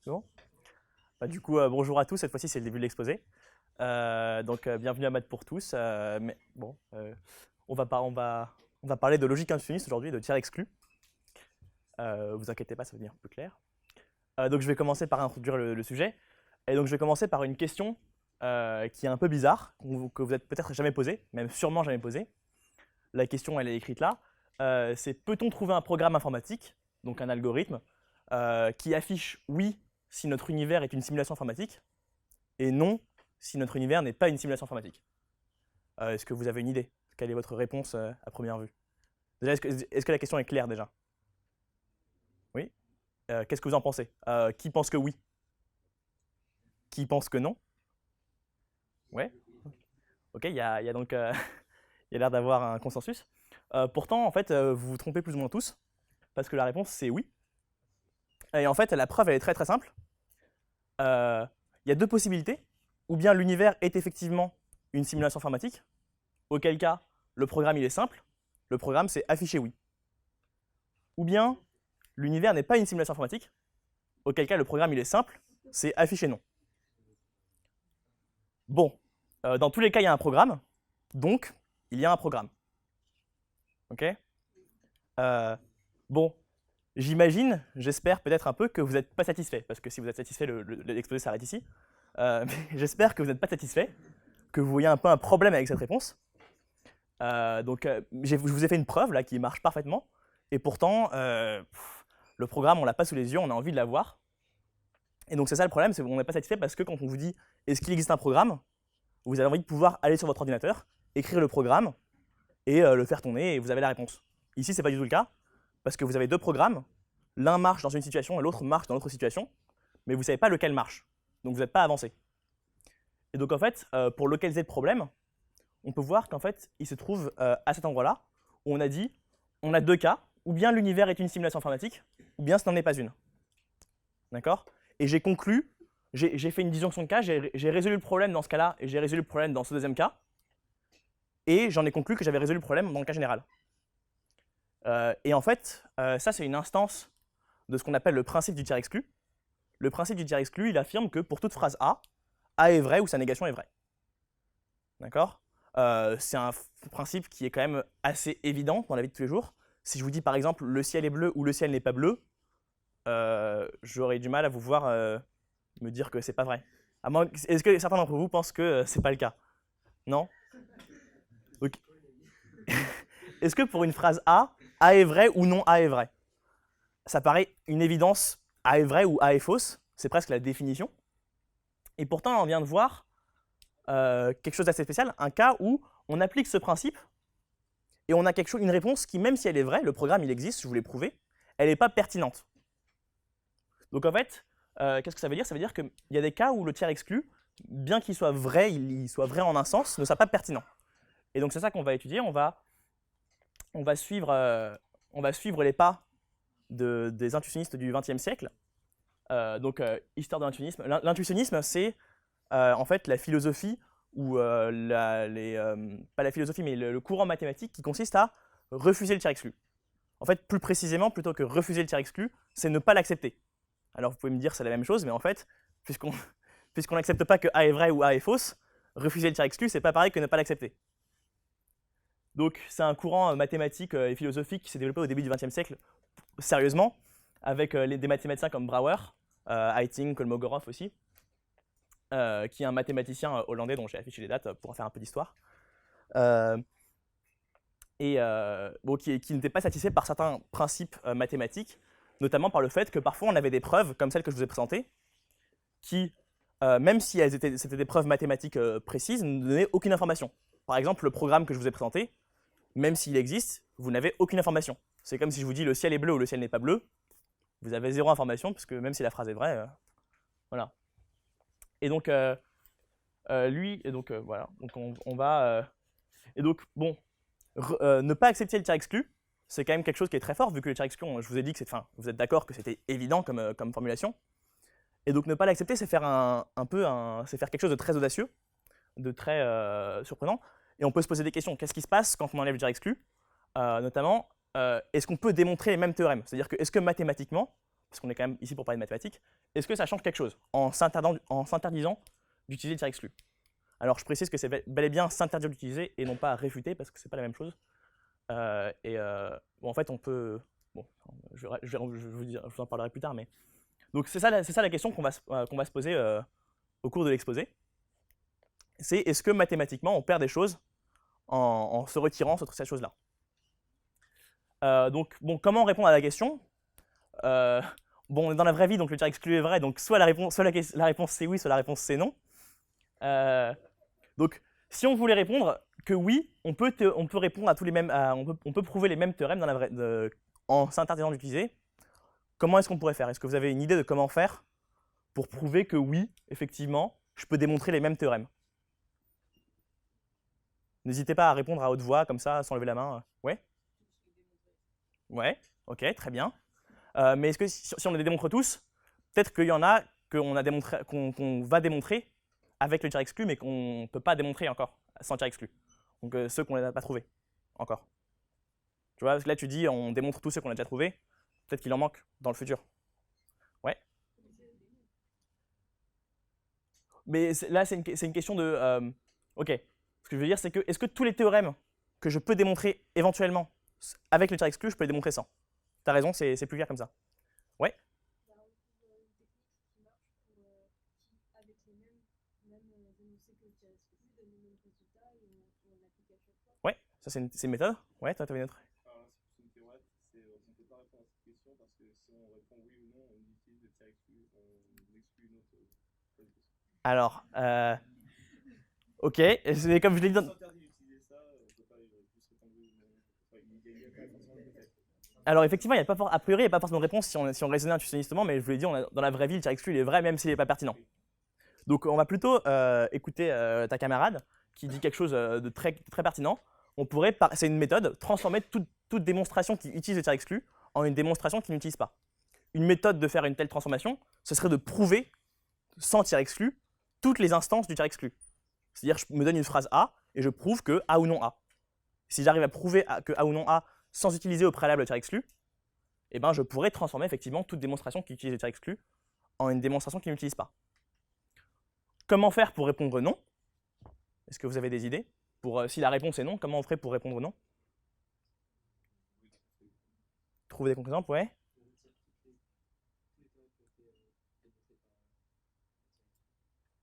C'est bon? Du coup, bonjour à tous, cette fois-ci c'est le début de l'exposé. Bienvenue à Maths pour tous. Mais bon, on va parler de logique intuitionniste aujourd'hui, de tiers exclus. Vous inquiétez pas, ça va devenir plus clair. Donc je vais commencer par introduire le sujet. Et donc je vais commencer par une question qui est un peu bizarre, que vous n'êtes peut-être jamais posée, même sûrement jamais posée. La question, elle est écrite là. C'est peut-on trouver un programme informatique, donc un algorithme, qui affiche oui si notre univers est une simulation informatique et non si notre univers n'est pas une simulation informatique. Est-ce que vous avez une idée? Quelle est votre réponse à première vue? Déjà, est-ce que la question est claire déjà? Oui. Qu'est-ce que vous en pensez? Qui pense que oui? Qui pense que non? Ouais. Ok, il y a donc il y a l'air d'avoir un consensus. Pourtant, en fait, vous vous trompez plus ou moins tous, parce que la réponse c'est oui. Et en fait, la preuve elle est très très simple. Il y a deux possibilités. Ou bien l'univers est effectivement une simulation informatique, auquel cas le programme il est simple, le programme c'est afficher oui. Ou bien l'univers n'est pas une simulation informatique, auquel cas le programme il est simple, c'est afficher non. Bon, dans tous les cas il y a un programme, donc il y a un programme. Ok? Bon, j'imagine, j'espère peut-être un peu que vous n'êtes pas satisfait, parce que si vous êtes satisfait, l'exposé s'arrête ici. Mais j'espère que vous n'êtes pas satisfait, que vous voyez un peu un problème avec cette réponse. Je vous ai fait une preuve là qui marche parfaitement, et pourtant, le programme, on l'a pas sous les yeux, on a envie de l'avoir. Et donc c'est ça le problème, c'est qu'on n'est pas satisfait parce que quand on vous dit est-ce qu'il existe un programme, vous avez envie de pouvoir aller sur votre ordinateur, écrire le programme et le faire tourner et vous avez la réponse. Ici, c'est pas du tout le cas, parce que vous avez deux programmes, l'un marche dans une situation et l'autre marche dans l'autre situation, mais vous savez pas lequel marche, donc vous n'êtes pas avancé. Et donc en fait, pour localiser le problème, on peut voir qu'en fait, il se trouve à cet endroit-là, où on a dit, on a deux cas, ou bien l'univers est une simulation informatique, ou bien ce n'en est pas une. D'accord? Et j'ai conclu, j'ai fait une disjonction de cas, j'ai résolu le problème dans ce cas-là, et j'ai résolu le problème dans ce deuxième cas, et j'en ai conclu que j'avais résolu le problème dans le cas général. Et en fait, ça c'est une instance de ce qu'on appelle le principe du tiers exclu. Le principe du tiers exclu, il affirme que pour toute phrase A est vrai ou sa négation est vraie. D'accord? C'est un principe qui est quand même assez évident dans la vie de tous les jours. Si je vous dis par exemple le ciel est bleu ou le ciel n'est pas bleu, j'aurais du mal à vous voir me dire que c'est pas vrai. Est-ce que certains d'entre vous pensent que c'est pas le cas? Non? Ok. Est-ce que pour une phrase A est vrai ou non A est vrai? Ça paraît une évidence, A est vrai ou A est fausse, c'est presque la définition. Et pourtant, on vient de voir quelque chose d'assez spécial, un cas où on applique ce principe et on a une réponse qui, même si elle est vraie, le programme il existe, je vous l'ai prouvé, elle n'est pas pertinente. Donc en fait, qu'est-ce que ça veut dire? Ça veut dire qu'il y a des cas où le tiers exclu, bien qu'il soit vrai, il soit vrai en un sens, ne soit pas pertinent. Et donc c'est ça qu'on va étudier, on va suivre les pas des intuitionnistes du XXe siècle. Histoire de l'intuitionnisme. L'intuitionnisme, c'est en fait la philosophie ou pas la philosophie, mais le courant mathématique qui consiste à refuser le tiers exclu. En fait, plus précisément, plutôt que refuser le tiers exclu, c'est ne pas l'accepter. Alors vous pouvez me dire c'est la même chose, mais en fait, puisqu'on n'accepte pas que A est vrai ou A est fausse, refuser le tiers exclu, c'est pas pareil que ne pas l'accepter. Donc c'est un courant mathématique et philosophique qui s'est développé au début du XXe siècle, sérieusement, avec des mathématiciens comme Brouwer, Eyting, Kolmogorov aussi, qui est un mathématicien hollandais dont j'ai affiché les dates pour en faire un peu d'histoire, qui n'était pas satisfait par certains principes mathématiques, notamment par le fait que parfois on avait des preuves, comme celles que je vous ai présentées, qui, même si c'était des preuves mathématiques précises, ne donnaient aucune information. Par exemple, le programme que je vous ai présenté, même s'il existe, vous n'avez aucune information. C'est comme si je vous dis le ciel est bleu ou le ciel n'est pas bleu, vous avez zéro information, puisque même si la phrase est vraie, voilà. Et donc, voilà, donc on va... et donc, bon, ne pas accepter le tiers exclu, c'est quand même quelque chose qui est très fort, vu que le tiers exclu, je vous ai dit que vous êtes d'accord que c'était évident comme formulation. Et donc ne pas l'accepter, c'est faire c'est faire quelque chose de très audacieux, de très surprenant. Et on peut se poser des questions. Qu'est-ce qui se passe quand on enlève le tiers exclu? Notamment, est-ce qu'on peut démontrer les mêmes théorèmes? C'est-à-dire que est-ce que mathématiquement, parce qu'on est quand même ici pour parler de mathématiques, est-ce que ça change quelque chose en s'interdisant d'utiliser le tir exclu? Alors je précise que c'est bel et bien s'interdire d'utiliser et non pas réfuter, parce que c'est pas la même chose. Bon, en fait, on peut... Bon, je vous en parlerai plus tard, mais... Donc c'est ça la question qu'on va se poser au cours de l'exposé. C'est est-ce que mathématiquement, on perd des choses en se retirant sur ces choses-là? Donc, bon, comment répondre à la question? Bon, on est dans la vraie vie, donc le tir exclu est vrai, donc soit la réponse c'est oui, soit la réponse c'est non. Donc, si on voulait répondre que oui, on peut répondre à tous les mêmes, on peut prouver les mêmes théorèmes dans la en s'interdisant d'utiliser. Comment est-ce qu'on pourrait faire? Est-ce que vous avez une idée de comment faire pour prouver que oui, effectivement, je peux démontrer les mêmes théorèmes? N'hésitez pas à répondre à haute voix, comme ça, sans lever la main. Ouais? Ouais, ok, très bien. Mais est-ce que si on les démontre tous, peut-être qu'il y en a qu'on va démontrer avec le tir exclu, mais qu'on ne peut pas démontrer encore sans tir exclu. Donc ceux qu'on n'a pas trouvés encore. Tu vois, parce que là tu dis on démontre tous ceux qu'on a déjà trouvés, peut-être qu'il en manque dans le futur. Ouais. Mais là c'est une question de... ok, ce que je veux dire c'est que est-ce que tous les théorèmes que je peux démontrer éventuellement avec le tir exclu, je peux les démontrer sans? T'as raison, c'est plus clair comme ça. Ouais. Ouais, ça c'est une méthode. Ouais, toi tu avais une autre. Alors, c'est une théorème, on ne peut pas répondre à cette question parce que si on répond oui ou non, on utilise le tir exclu, on exclut une autre question. Alors, ok, c'est comme je l'ai dit dans... Alors effectivement, il y a pas a priori, il n'y a pas forcément de réponse si on raisonnait intuitionnistement, mais je vous l'ai dit, dans la vraie vie, le tir exclu il est vrai même s'il n'est pas pertinent. Donc on va plutôt écouter ta camarade qui dit quelque chose de très, très pertinent. On pourrait, c'est une méthode, transformer toute démonstration qui utilise le tir exclu en une démonstration qui n'utilise pas. Une méthode de faire une telle transformation, ce serait de prouver, sans tir exclu, toutes les instances du tir exclu. C'est-à-dire, je me donne une phrase A et je prouve que A ou non A. Si j'arrive à prouver que A ou non A sans utiliser au préalable le tir exclu, eh ben, je pourrais transformer effectivement toute démonstration qui utilise le tir exclu en une démonstration qui n'utilise pas. Comment faire pour répondre non? Est-ce que vous avez des idées si la réponse est non, comment on ferait pour répondre non? Trouver des contre-exemples, ouais.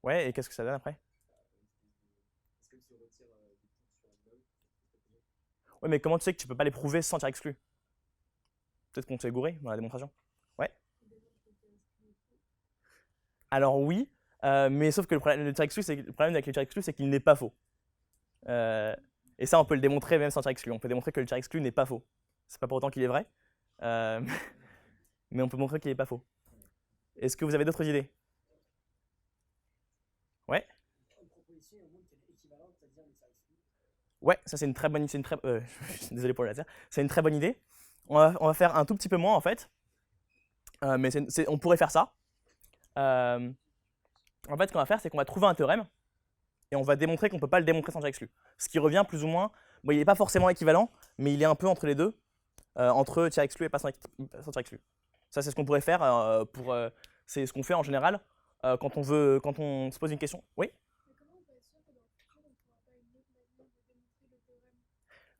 Ouais, et qu'est-ce que ça donne après? Ouais, mais comment tu sais que tu peux pas les prouver sans tir exclu? Peut-être qu'on s'est gouré dans la démonstration. Ouais. Alors oui, mais sauf que le problème avec le tir exclu, c'est qu'il n'est pas faux. Et ça, on peut le démontrer même sans tir exclu. On peut démontrer que le tir exclu n'est pas faux. C'est pas pour autant qu'il est vrai, mais on peut montrer qu'il n'est pas faux. Est-ce que vous avez d'autres idées? Ouais. Ouais, ça c'est une très bonne idée. Désolé pour le laser. C'est une très bonne idée. On va faire un tout petit peu moins en fait, mais on pourrait faire ça. En fait, ce qu'on va faire, c'est qu'on va trouver un théorème et on va démontrer qu'on ne peut pas le démontrer sans tir exclu. Ce qui revient plus ou moins, bon, il n'est pas forcément équivalent, mais il est un peu entre les deux, entre tir exclu et pas sans tir exclu. Ça, c'est ce qu'on pourrait faire c'est ce qu'on fait en général quand on se pose une question. Oui.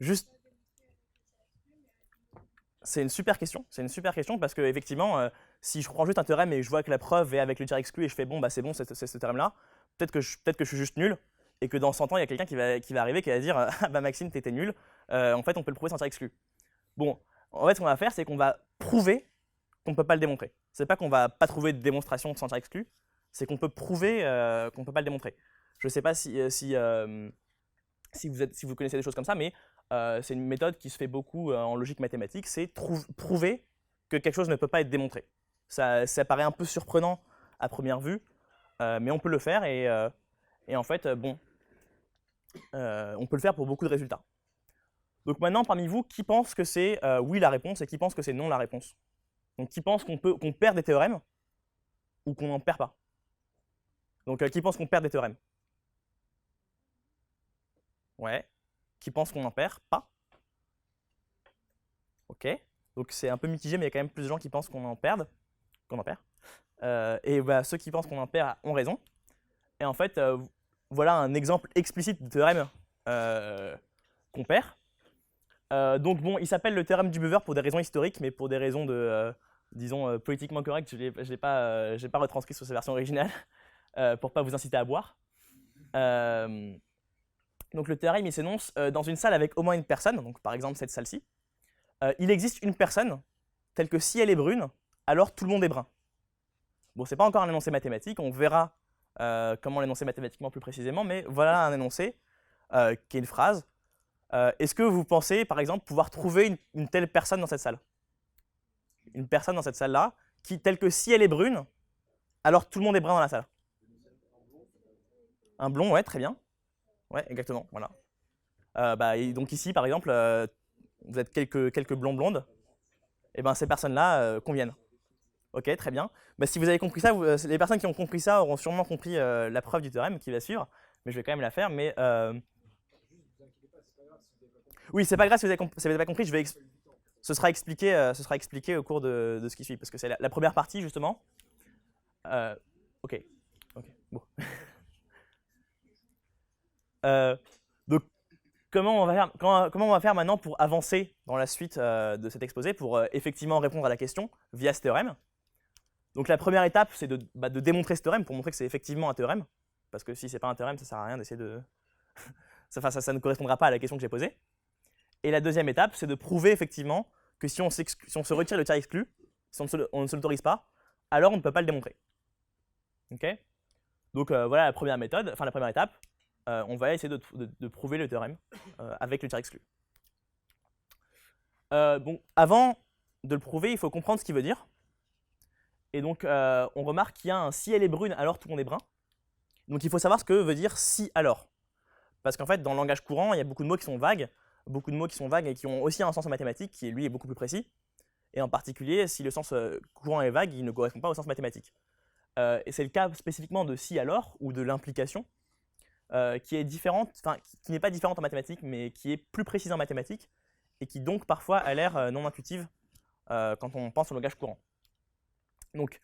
Juste. C'est une super question. C'est une super question parce que effectivement, si je prends juste un théorème et je vois que la preuve est avec le tir exclu et je fais bon, bah c'est bon, c'est ce théorème-là, peut-être que je suis juste nul et que dans 100 ans, il y a quelqu'un qui va arriver qui va dire ah bah Maxime, t'étais nul. En fait, on peut le prouver sans tir exclu. Bon, en fait, ce qu'on va faire, c'est qu'on va prouver qu'on ne peut pas le démontrer. C'est pas qu'on va pas trouver de démonstration sans tir exclu, c'est qu'on peut prouver qu'on ne peut pas le démontrer. Je ne sais pas si vous connaissez des choses comme ça, mais c'est une méthode qui se fait beaucoup en logique mathématique, c'est prouver que quelque chose ne peut pas être démontré. Ça paraît un peu surprenant à première vue, mais on peut le faire et en fait, bon, on peut le faire pour beaucoup de résultats. Donc maintenant, parmi vous, qui pense que c'est oui la réponse et qui pense que c'est non la réponse? Donc qui pense qu'on perd des théorèmes ou qu'on n'en perd pas? Donc qui pense qu'on perd des théorèmes? Ouais. Qui pense qu'on n'en perd pas? Ok. Donc c'est un peu mitigé, mais il y a quand même plus de gens qui pensent qu'on en perd. qu'on en perd. Et bah, ceux qui pensent qu'on en perd ont raison. Et en fait, voilà un exemple explicite de théorème qu'on perd. Donc bon, il s'appelle le théorème du buveur pour des raisons historiques, mais pour des raisons de, disons, politiquement correctes, je ne l'ai pas retranscrit sur sa version originale, pour ne pas vous inciter à boire. Donc le théorème, il s'énonce dans une salle avec au moins une personne, donc par exemple cette salle-ci. Il existe une personne, telle que si elle est brune, alors tout le monde est brun. Bon, ce n'est pas encore un énoncé mathématique, on verra comment l'énoncer mathématiquement plus précisément, mais voilà un énoncé qui est une phrase. Est-ce que vous pensez, par exemple, pouvoir trouver une telle personne dans cette salle? Une personne dans cette salle-là, telle que si elle est brune, alors tout le monde est brun dans la salle. Un blond, ouais, très bien. Ouais, exactement, voilà. Et donc ici, par exemple, vous êtes quelques blonds blondes, et ben ces personnes-là conviennent. Ok, très bien. Bah, si vous avez compris ça, les personnes qui ont compris ça auront sûrement compris la preuve du théorème qui va suivre, mais je vais quand même la faire. Mais oui, c'est pas grave si vous n'avez pas compris, ce sera expliqué au cours de ce qui suit, parce que c'est la première partie justement. Ok, bon. Donc, comment on va faire maintenant pour avancer dans la suite de cet exposé, pour effectivement répondre à la question via ce théorème? Donc la première étape, c'est de démontrer ce théorème pour montrer que c'est effectivement un théorème, parce que si ce n'est pas un théorème, ça ne sert à rien d'essayer de… ça ne correspondra pas à la question que j'ai posée. Et la deuxième étape, c'est de prouver effectivement que si on se retire le tiers exclu, si on ne se l'autorise pas, alors on ne peut pas le démontrer. Okay. Donc voilà la première étape. On va essayer de prouver le théorème avec le tiers exclu. Bon, avant de le prouver, il faut comprendre ce qu'il veut dire. Et donc, on remarque qu'il y a un si elle est brune, alors tout le monde est brun. Donc, il faut savoir ce que veut dire si alors. Parce qu'en fait, dans le langage courant, il y a beaucoup de mots qui sont vagues, et qui ont aussi un sens en mathématiques qui, lui, est beaucoup plus précis. Et en particulier, si le sens courant est vague, il ne correspond pas au sens mathématique. Et c'est le cas spécifiquement de si alors, ou de l'implication, qui est différente, qui n'est pas différente en mathématiques, mais qui est plus précise en mathématiques, et qui donc parfois a l'air non intuitive quand on pense au langage courant. Donc,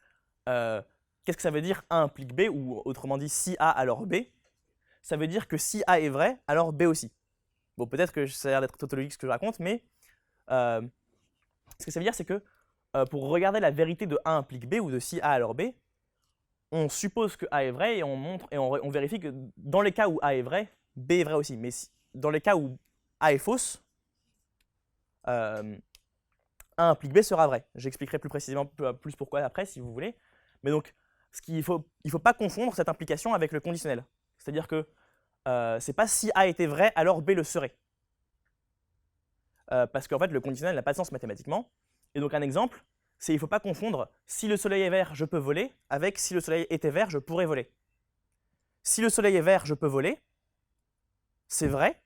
qu'est-ce que ça veut dire A implique B, ou autrement dit, si A alors B? Ça veut dire que si A est vrai, alors B aussi. Bon, peut-être que ça a l'air d'être tautologique ce que je raconte, mais ce que ça veut dire, c'est que pour regarder la vérité de A implique B, ou de si A alors B, on suppose que A est vrai, et on vérifie que dans les cas où A est vrai, B est vrai aussi. Mais dans les cas où A est fausse, A implique B sera vrai. J'expliquerai plus précisément plus pourquoi après, si vous voulez. Mais donc, il ne faut pas confondre cette implication avec le conditionnel. C'est-à-dire que c'est pas si A était vrai, alors B le serait. Parce qu'en fait, le conditionnel n'a pas de sens mathématiquement. Et donc, un exemple, c'est il ne faut pas confondre si le soleil est vert, je peux voler, avec si le soleil était vert, je pourrais voler. Si le soleil est vert, je peux voler, c'est vrai,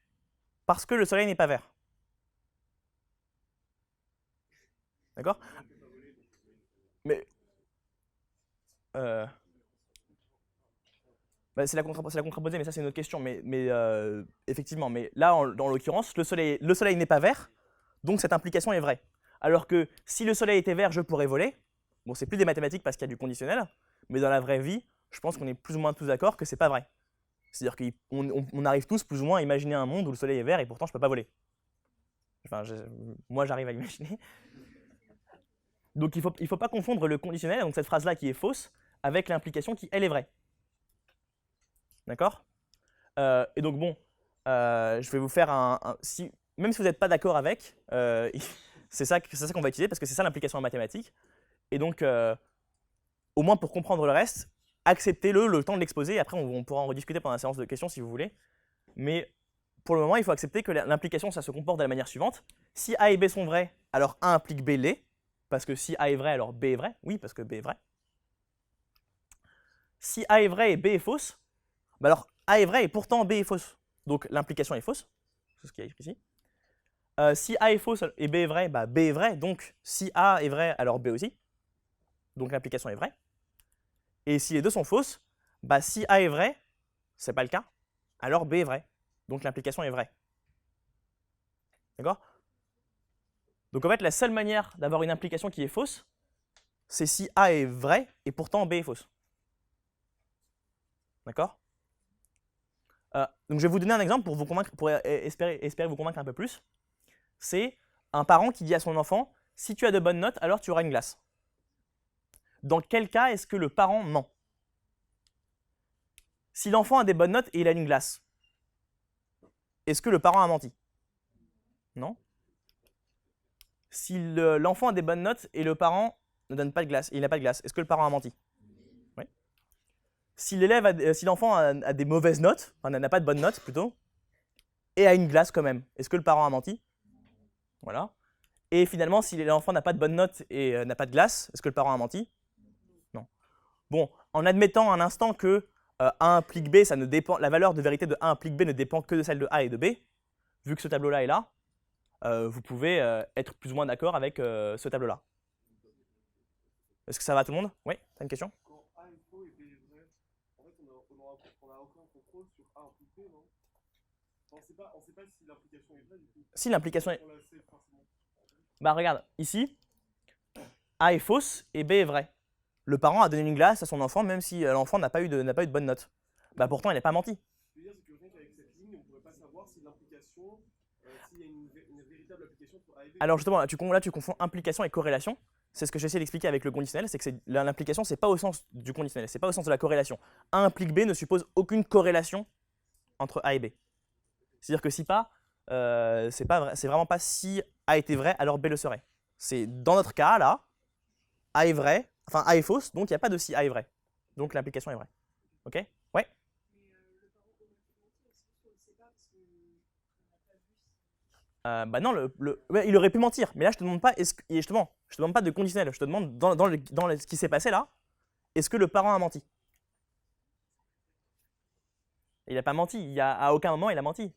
parce que le soleil n'est pas vert. D'accord? Mais c'est la contraposée, mais ça c'est une autre question. Mais effectivement, mais là, dans l'occurrence, le soleil n'est pas vert, donc cette implication est vraie. Alors que si le soleil était vert, je pourrais voler. Bon, c'est plus des mathématiques parce qu'il y a du conditionnel, mais dans la vraie vie, je pense qu'on est plus ou moins tous d'accord que c'est pas vrai. C'est-à-dire qu'on arrive tous plus ou moins à imaginer un monde où le soleil est vert et pourtant je peux pas voler. Enfin, moi j'arrive à l'imaginer. Donc il faut pas confondre le conditionnel, donc cette phrase-là qui est fausse, avec l'implication qui, elle, est vraie. D'accord? Et donc bon, je vais vous faire même si vous n'êtes pas d'accord avec, c'est ça qu'on va utiliser parce que c'est ça l'implication en mathématiques. Et donc, au moins pour comprendre le reste, acceptez-le le temps de l'exposer. Et après, on pourra en rediscuter pendant la séance de questions si vous voulez. Mais pour le moment, il faut accepter que l'implication, ça se comporte de la manière suivante. Si A et B sont vrais, alors A implique B l'est. Parce que si A est vrai, alors B est vrai. Oui, parce que B est vrai. Si A est vrai et B est fausse, bah alors A est vrai et pourtant B est fausse. Donc l'implication est fausse. C'est ce qui est écrit ici. Si A est fausse et B est vrai, bah B est vrai. Donc si A est vrai, alors B aussi. Donc l'implication est vraie. Et si les deux sont fausses, bah si A est vrai, c'est pas le cas, alors B est vrai. Donc l'implication est vraie. D'accord? Donc en fait, la seule manière d'avoir une implication qui est fausse, c'est si A est vrai et pourtant B est fausse. D'accord? Donc je vais vous donner un exemple pour vous convaincre, pour espérer vous convaincre un peu plus. C'est un parent qui dit à son enfant, si tu as de bonnes notes, alors tu auras une glace. Dans quel cas est-ce que le parent ment? Si l'enfant a des bonnes notes et il a une glace, est-ce que le parent a menti? Non. Si l'enfant a des bonnes notes et le parent ne donne pas de glace, et il n'a pas de glace, est-ce que le parent a menti? Oui. Si l'enfant a des mauvaises notes, enfin n'a pas de bonnes notes plutôt, et a une glace quand même, est-ce que le parent a menti? Voilà. Et finalement, si l'enfant n'a pas de bonnes notes et n'a pas de glace, est-ce que le parent a menti? Non. Bon, en admettant un instant que A implique B, ça ne dépend, la valeur de vérité de A implique B ne dépend que de celle de A et de B, vu que ce tableau-là est là, vous pouvez être plus ou moins d'accord avec ce tableau-là. Est-ce que ça va à tout le monde? Oui, t'as une question? Quand A est faux et B est vrai, en fait, on a aucun contrôle sur A implique B, non? On sait pas si l'implication est vraie du coup. Si l'implication est... On la sait forcément. Bah regarde, ici, A est fausse et B est vrai. Le parent a donné une glace à son enfant même si l'enfant n'a pas eu de bonne note. Bah pourtant, il n'a pas menti. Je veux dire, c'est que rien qu'avec cette ligne, on ne pourrait pas savoir si l'implication, s'il y a une véritable application entre A et B. Alors justement, là tu confonds implication et corrélation. C'est ce que j'essaie d'expliquer avec le conditionnel, c'est que l'implication, c'est pas au sens du conditionnel, c'est pas au sens de la corrélation. A implique B ne suppose aucune corrélation entre A et B. C'est-à-dire que si pas, c'est vraiment pas si A était vrai, alors B le serait. C'est dans notre cas là, A est vrai, enfin A est fausse, donc il n'y a pas de si A est vrai. Donc l'implication est vraie. Ok? Ouais? Bah non, ouais, il aurait pu mentir, mais là je te demande pas, justement, je te demande pas de conditionnel, je te demande dans ce qui s'est passé là, est-ce que le parent a menti? Il n'a pas menti, à aucun moment il a menti.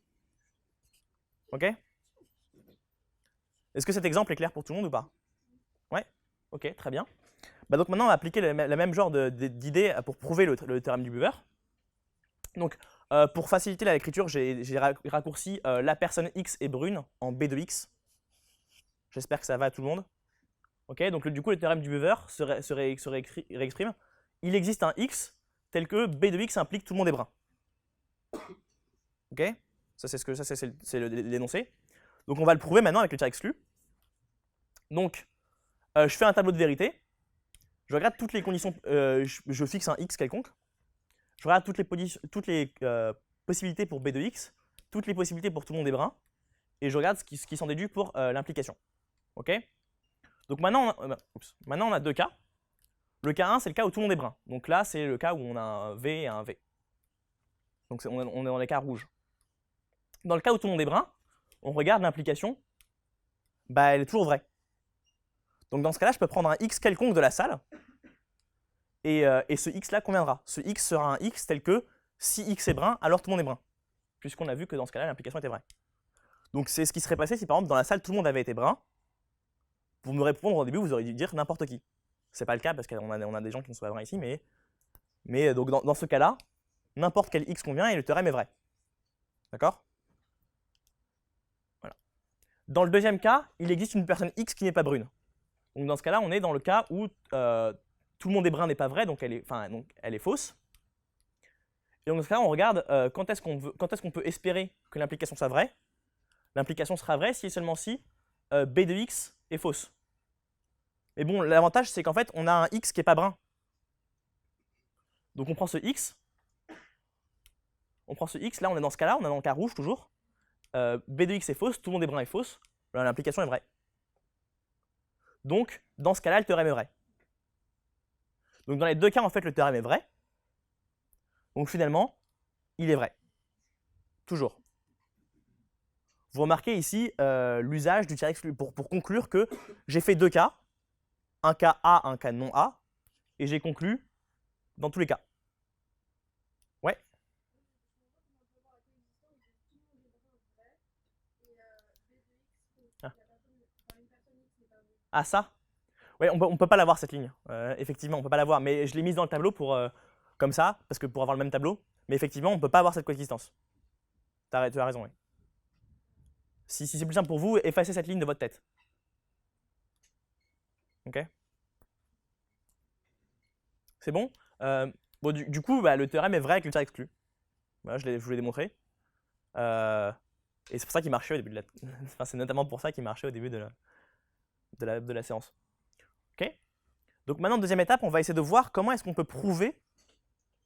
Ok? Est-ce que cet exemple est clair pour tout le monde ou pas? Ouais? Ok, très bien. Bah donc maintenant on va appliquer le même genre d'idée pour prouver le théorème du Buver. Donc pour faciliter l'écriture, j'ai raccourci la personne x est brune en B de x. J'espère que ça va à tout le monde. Ok, donc du coup le théorème du Buver se réexprime. Il existe un x tel que B de x implique tout le monde est brun. Ok, ça c'est l'énoncé. Donc on va le prouver maintenant avec le tir exclu. Donc je fais un tableau de vérité. Je regarde toutes les conditions, je fixe un x quelconque. Je regarde toutes les possibilités pour B de x, toutes les possibilités pour tout le monde est brun, et je regarde ce qui s'en déduit pour l'implication. Ok? Donc maintenant on a deux cas. Le cas 1, c'est le cas où tout le monde est brun. Donc là, c'est le cas où on a un V et un V. Donc on est dans les cas rouges. Dans le cas où tout le monde est brun, on regarde l'implication. Bah, elle est toujours vraie. Donc dans ce cas-là, je peux prendre un x quelconque de la salle, et ce x-là conviendra. Ce x sera un x tel que si x est brun, alors tout le monde est brun. Puisqu'on a vu que dans ce cas-là, l'implication était vraie. Donc c'est ce qui serait passé si par exemple dans la salle, tout le monde avait été brun. Pour me répondre au début, vous auriez dû dire n'importe qui. C'est pas le cas parce qu'on a des gens qui ne sont pas bruns ici, mais donc dans ce cas-là, n'importe quel x convient et le théorème est vrai. D'accord? Voilà. Dans le deuxième cas, il existe une personne x qui n'est pas brune. Donc dans ce cas-là, on est dans le cas où tout le monde est brun n'est pas vrai, donc elle est fausse. Et donc dans ce cas-là, on regarde quand est-ce qu'on peut espérer que l'implication soit vraie. L'implication sera vraie si et seulement si B de x est fausse. Mais bon, l'avantage, c'est qu'en fait, on a un x qui n'est pas brun. Donc on prend ce x. Là on est dans ce cas-là, on est dans le cas rouge toujours. B de x est fausse, tout le monde est brun est fausse. L'implication est vraie. Donc, dans ce cas-là, le théorème est vrai. Donc dans les deux cas, en fait, le théorème est vrai. Donc finalement, il est vrai. Toujours. Vous remarquez ici l'usage du tir exclu pour conclure que j'ai fait deux cas, un cas A, un cas non A, et j'ai conclu dans tous les cas. Ouais. Ah ça? Ouais, on peut pas l'avoir cette ligne. Effectivement, on peut pas l'avoir, mais je l'ai mise dans le tableau comme ça, parce que pour avoir le même tableau. Mais effectivement, on peut pas avoir cette coexistence. Tu as raison, oui. Si c'est plus simple pour vous, effacez cette ligne de votre tête. Ok? C'est bon. Bon, du coup, bah, le théorème est vrai avec le tiers exclu. Voilà, je vous l'ai démontré. Et c'est pour ça qu'il marchait au début de la… enfin, c'est notamment pour ça qu'il marchait au début de la séance. Ok. Donc maintenant, deuxième étape, on va essayer de voir comment est-ce qu'on peut prouver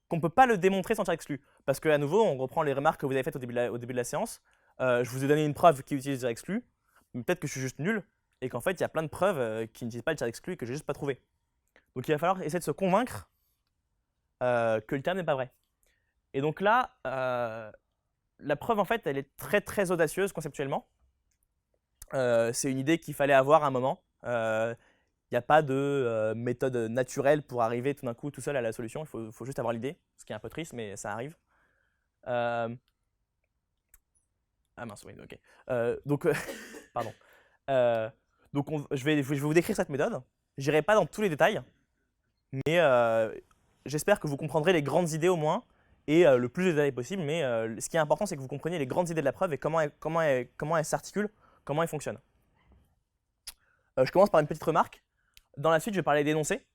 qu'on ne peut pas le démontrer sans tiers exclu. Parce qu'à nouveau, on reprend les remarques que vous avez faites au début de la séance. Je vous ai donné une preuve qui utilise le tiers exclu. Peut-être que je suis juste nul et qu'en fait, il y a plein de preuves qui n'utilisent pas le tiers exclu et que je n'ai juste pas trouvé. Donc il va falloir essayer de se convaincre que le terme n'est pas vrai. Et donc là, la preuve, en fait, elle est très très audacieuse conceptuellement. C'est une idée qu'il fallait avoir à un moment. Il n'y a pas de méthode naturelle pour arriver tout d'un coup tout seul à la solution. Il faut juste avoir l'idée, ce qui est un peu triste, mais ça arrive. Ah mince, oui, ok. Donc, pardon. Donc je vais vous décrire cette méthode. Je n'irai pas dans tous les détails, mais j'espère que vous comprendrez les grandes idées au moins, et le plus de détails possible. Mais ce qui est important, c'est que vous compreniez les grandes idées de la preuve et comment elle s'articule, comment elle fonctionne. Je commence par une petite remarque. Dans la suite, je vais parler d'énoncés.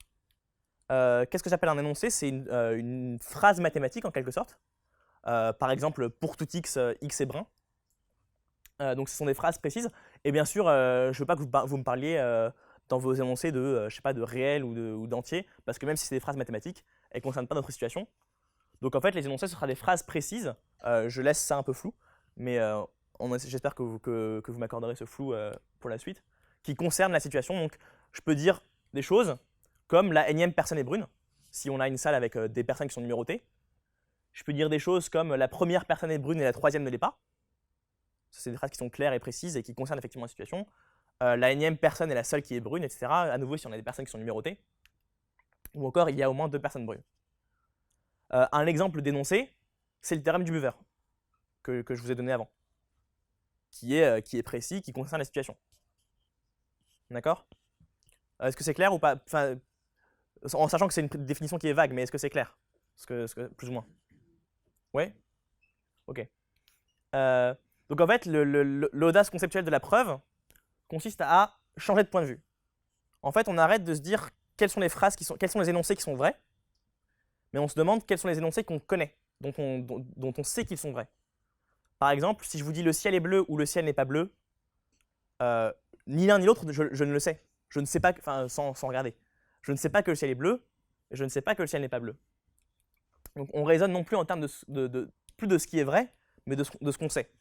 Qu'est-ce que j'appelle un énoncé? C'est une phrase mathématique en quelque sorte. Par exemple, pour tout x, x est brun. Donc ce sont des phrases précises. Et bien sûr, je ne veux pas que vous me parliez dans vos énoncés de, je sais pas, de réel ou d'entier, parce que même si c'est des phrases mathématiques, elles ne concernent pas notre situation. Donc en fait, les énoncés, ce sera des phrases précises. Je laisse ça un peu flou, mais j'espère que vous m'accorderez ce flou pour la suite, qui concerne la situation. Donc je peux dire des choses comme la énième personne est brune, si on a une salle avec des personnes qui sont numérotées. Je peux dire des choses comme la première personne est brune et la troisième ne l'est pas. C'est des phrases qui sont claires et précises et qui concernent effectivement la situation. La énième personne est la seule qui est brune, etc. À nouveau, si on a des personnes qui sont numérotées. Ou encore, il y a au moins 2 personnes brunes. Un exemple d'énoncé, c'est le théorème du buveur, que je vous ai donné avant, qui est précis, qui concerne la situation. D'accord? Est-ce que c'est clair ou pas? Enfin, en sachant que c'est une définition qui est vague, mais est-ce que c'est clair? Plus ou moins. Ouais? Ok. Donc en fait, l'audace conceptuelle de la preuve consiste à changer de point de vue. En fait, on arrête de se dire quelles sont les énoncés qui sont vrais, mais on se demande quels sont les énoncés qu'on connaît, dont on sait qu'ils sont vrais. Par exemple, si je vous dis le ciel est bleu ou le ciel n'est pas bleu, ni l'un ni l'autre, je ne le sais. Je ne sais pas, enfin, sans regarder. Je ne sais pas que le ciel est bleu, et je ne sais pas que le ciel n'est pas bleu. Donc on raisonne non plus en termes plus de ce qui est vrai, mais de ce qu'on sait.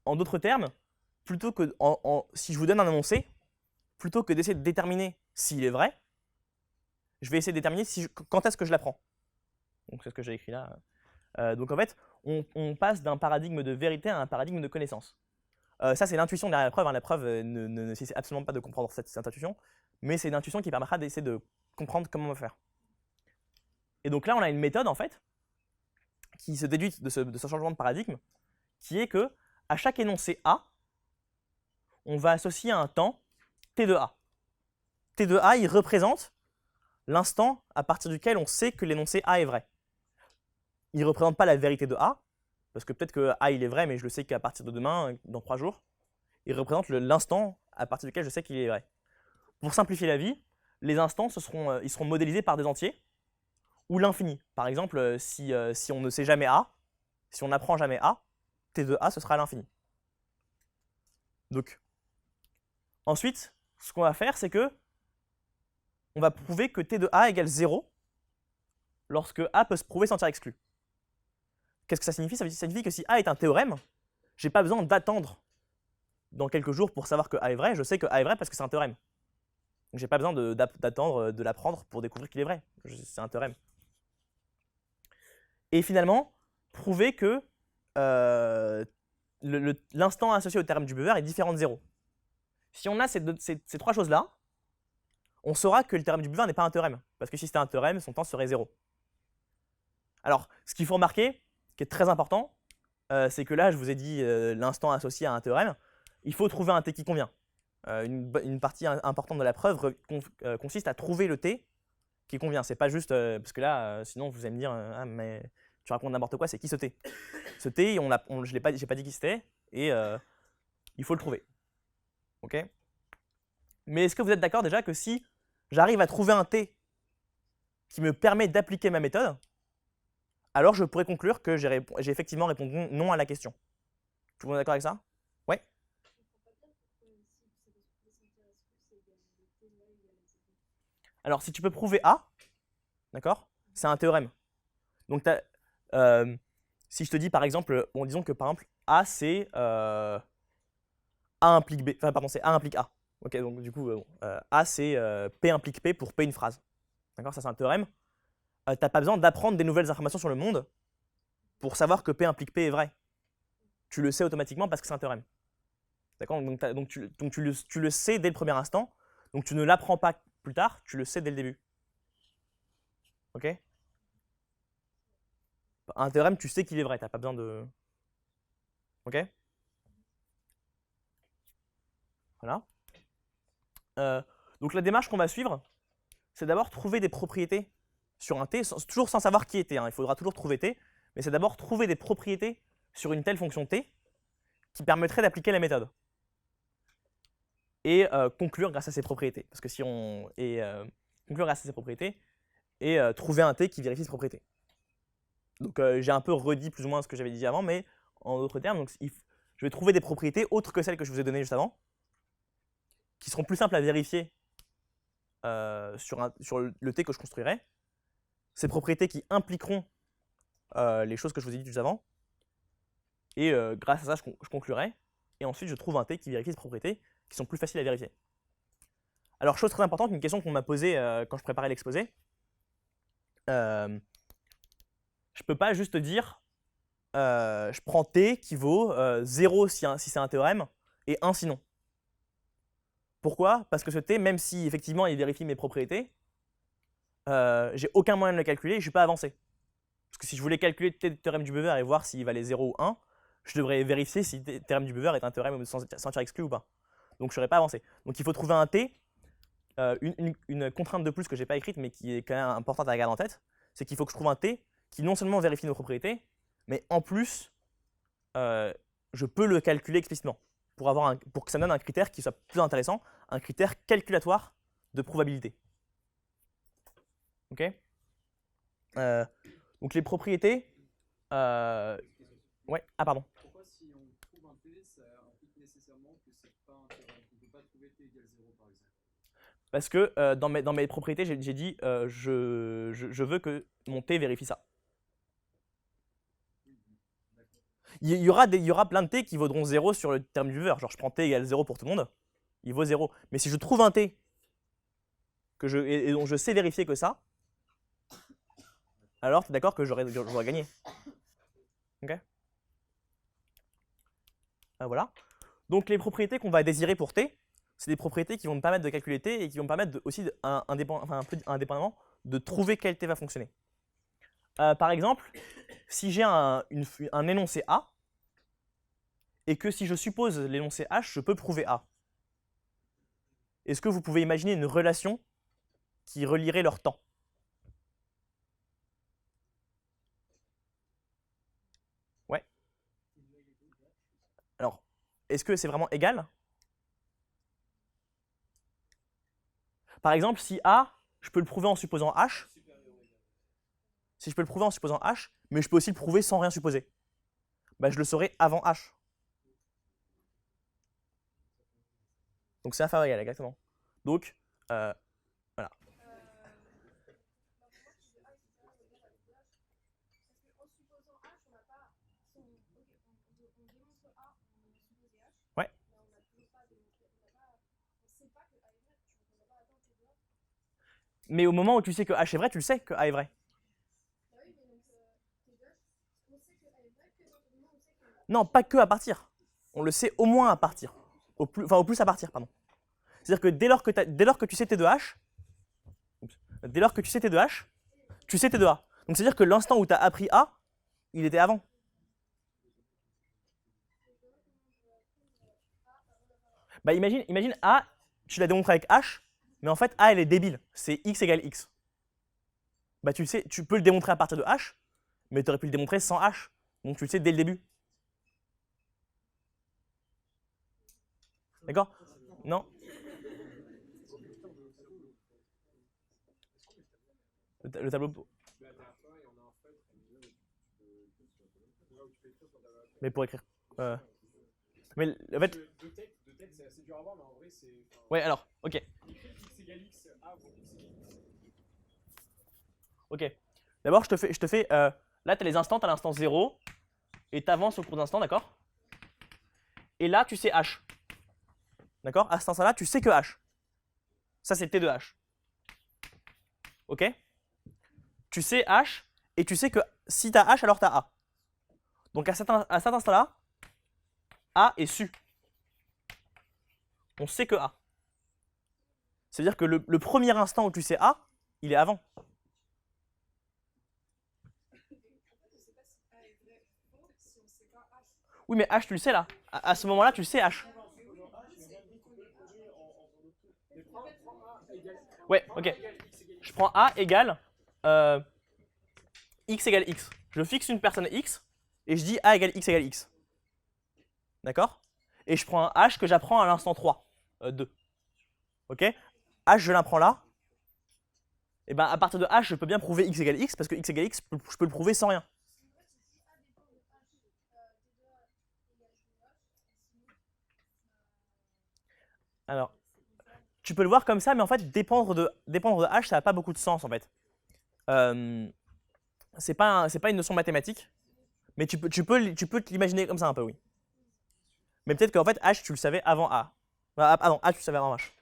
En d'autres termes, plutôt que si je vous donne un énoncé, plutôt que d'essayer de déterminer s'il est vrai, je vais essayer de déterminer quand est-ce que je l'apprends. Donc c'est ce que j'ai écrit là. Donc en fait, on passe d'un paradigme de vérité à un paradigme de connaissance. Ça, c'est l'intuition derrière la preuve. Hein. La preuve ne nécessite absolument pas de comprendre cette intuition, mais c'est une intuition qui permettra d'essayer de comprendre comment on va faire. Et donc là, on a une méthode en fait qui se déduit de ce changement de paradigme, qui est que à chaque énoncé A, on va associer un temps T de A. T de A, il représente l'instant à partir duquel on sait que l'énoncé A est vrai. Il ne représente pas la vérité de A, parce que peut-être que A il est vrai, mais je le sais qu'à partir de demain, dans 3 jours. Il représente l'instant à partir duquel je sais qu'il est vrai. Pour simplifier la vie, les instants ils seront modélisés par des entiers, ou l'infini. Par exemple, si on ne sait jamais A, si on n'apprend jamais A, T de A, ce sera l'infini. Donc, ensuite, ce qu'on va faire, c'est que on va prouver que T de A égale 0 lorsque A peut se prouver sans tiers exclu. Qu'est-ce que ça signifie? Ça signifie que si A est un théorème, je n'ai pas besoin d'attendre dans quelques jours pour savoir que A est vrai. Je sais que A est vrai parce que c'est un théorème. Donc je n'ai pas besoin d'attendre de l'apprendre pour découvrir qu'il est vrai. C'est un théorème. Et finalement, prouver que l'instant associé au théorème du buveur est différent de 0. Si on a ces 3 choses-là, on saura que le théorème du buveur n'est pas un théorème. Parce que si c'était un théorème, son temps serait 0. Alors, ce qu'il faut remarquer, qui est très important, c'est que là, je vous ai dit l'instant associé à un théorème. Il faut trouver un t qui convient. Une partie importante de la preuve consiste à trouver le t qui convient. C'est pas juste, parce que là, sinon vous allez me dire, ah mais tu racontes n'importe quoi, c'est qui ce t? Ce t, je n'ai pas dit qui c'était, et il faut le trouver. Ok? Mais est-ce que vous êtes d'accord déjà que si j'arrive à trouver un t qui me permet d'appliquer ma méthode, alors je pourrais conclure que j'ai effectivement répondu non à la question. Tout le monde est d'accord avec ça? Ouais. Alors, si tu peux prouver A, d'accord, c'est un théorème. Donc, si je te dis par exemple, bon, disons que par exemple, A c'est A implique B, enfin pardon, c'est A implique A. Ok, donc du coup, A c'est P implique P pour P une phrase. D'accord, ça c'est un théorème. Tu n'as pas besoin d'apprendre des nouvelles informations sur le monde pour savoir que P implique P est vrai. Tu le sais automatiquement parce que c'est un théorème. D'accord, donc tu le sais dès le premier instant, donc tu ne l'apprends pas plus tard, tu le sais dès le début. Ok? Un théorème, tu sais qu'il est vrai, tu n'as pas besoin de. Ok? Voilà. Donc la démarche qu'on va suivre, c'est d'abord trouver des propriétés sur un t, toujours sans savoir qui est t. Il faudra toujours trouver t, mais c'est d'abord trouver des propriétés sur une telle fonction t qui permettrait d'appliquer la méthode. Et conclure grâce à ces propriétés. Parce que si on. Conclure grâce à ces propriétés et trouver un t qui vérifie ces propriétés. Donc j'ai un peu redit plus ou moins ce que j'avais dit avant, mais en d'autres termes, donc, je vais trouver des propriétés autres que celles que je vous ai données juste avant, qui seront plus simples à vérifier sur le t que je construirai. Ces propriétés qui impliqueront les choses que je vous ai dites juste avant. Et grâce à ça, je conclurai. Et ensuite, je trouve un t qui vérifie ces propriétés qui sont plus faciles à vérifier. Alors, chose très importante, une question qu'on m'a posée quand je préparais l'exposé. Je ne peux pas juste dire je prends t qui vaut 0 si c'est un théorème et 1 sinon. Pourquoi? Parce que ce t, même si effectivement il vérifie mes propriétés, j'ai aucun moyen de le calculer et je ne suis pas avancé. Parce que si je voulais calculer le théorème du Bever et voir s'il valait 0 ou 1, je devrais vérifier si le théorème du Bever est un théorème sans tir exclu ou pas. Donc je ne serais pas avancé. Donc il faut trouver un t. Une contrainte de plus que je n'ai pas écrite, mais qui est quand même importante à garder en tête, c'est qu'il faut que je trouve un t qui non seulement vérifie nos propriétés, mais en plus, je peux le calculer explicitement pour que ça donne un critère qui soit plus intéressant, un critère calculatoire de probabilité. Ok? Donc les propriétés. Ouais. Ah pardon. Pourquoi si on trouve un t, ça implique nécessairement que c'est pas un théorème? On ne peut pas trouver t égale 0 par exemple. Parce que dans mes propriétés, j'ai dit je veux que mon t vérifie ça. Il y aura plein de t qui vaudront 0 sur le terme du Bever. Genre je prends t égale 0 pour tout le monde, il vaut 0. Mais si je trouve un t et dont je sais vérifier que ça, alors tu es d'accord que j'aurais gagné. Ok? Voilà. Donc les propriétés qu'on va désirer pour t, c'est des propriétés qui vont me permettre de calculer t et qui vont me permettre aussi, un peu indépendamment, de trouver quel t va fonctionner. Par exemple, si j'ai un énoncé A, et que si je suppose l'énoncé H, je peux prouver A. Est-ce que vous pouvez imaginer une relation qui relierait leur temps? Ouais. Alors, est-ce que c'est vraiment égal? Par exemple, si A, je peux le prouver en supposant H. Si je peux le prouver en supposant H, mais je peux aussi le prouver sans rien supposer. Bah, je le saurai avant H. Donc c'est inférieur à égal, exactement. Donc, voilà. Ouais. Mais au moment où tu sais que H est vrai, tu le sais que A est vrai. Non, pas que à partir. On le sait au moins à partir. Au plus à partir, pardon. C'est-à-dire que dès lors que tu sais T de H, dès lors que tu sais T de H, tu sais T de A. Donc c'est-à-dire que l'instant où tu as appris A, il était avant. Bah imagine A, tu l'as démontré avec H, mais en fait A elle est débile, c'est X égale X. Bah tu le sais, tu peux le démontrer à partir de H, mais tu aurais pu le démontrer sans H. Donc tu le sais dès le début. D'accord? Non? Le tableau. Mais à la fin, il y en a un feutre, Mais pour écrire. Mais en fait. De tête, c'est assez dur à voir, mais en vrai, c'est. Ouais, alors, ok. Écrire x égale x, a ou x égale x. Ok. D'abord, je te fais là, tu as les instants, tu as l'instant 0, et tu avances au cours d'instant, d'accord? Et là, tu sais h. D'accord? À cet instant-là, tu sais que h. Ça, c'est t de h. Ok? Tu sais h, et tu sais que si tu as h, alors tu as a. Donc à cet instant-là, a est su. On sait que a. C'est-à-dire que le premier instant où tu sais a, il est avant. Oui, mais h, tu le sais là. À ce moment-là, tu le sais h. Ouais, ok. Je prends a égale x égale x. Je fixe une personne x et je dis a égale x. D'accord? Et je prends un h que j'apprends à l'instant 3, 2. Ok? H, je l'apprends là. Et ben à partir de h, je peux bien prouver x égale x parce que x égale x, je peux le prouver sans rien. Alors, tu peux le voir comme ça, mais en fait, dépendre de h, ça n'a pas beaucoup de sens en fait. C'est pas une notion mathématique, mais tu peux te l'imaginer comme ça un peu, oui. Mais peut-être qu'en fait, h, tu le savais avant a. Ah non, a, tu le savais avant h.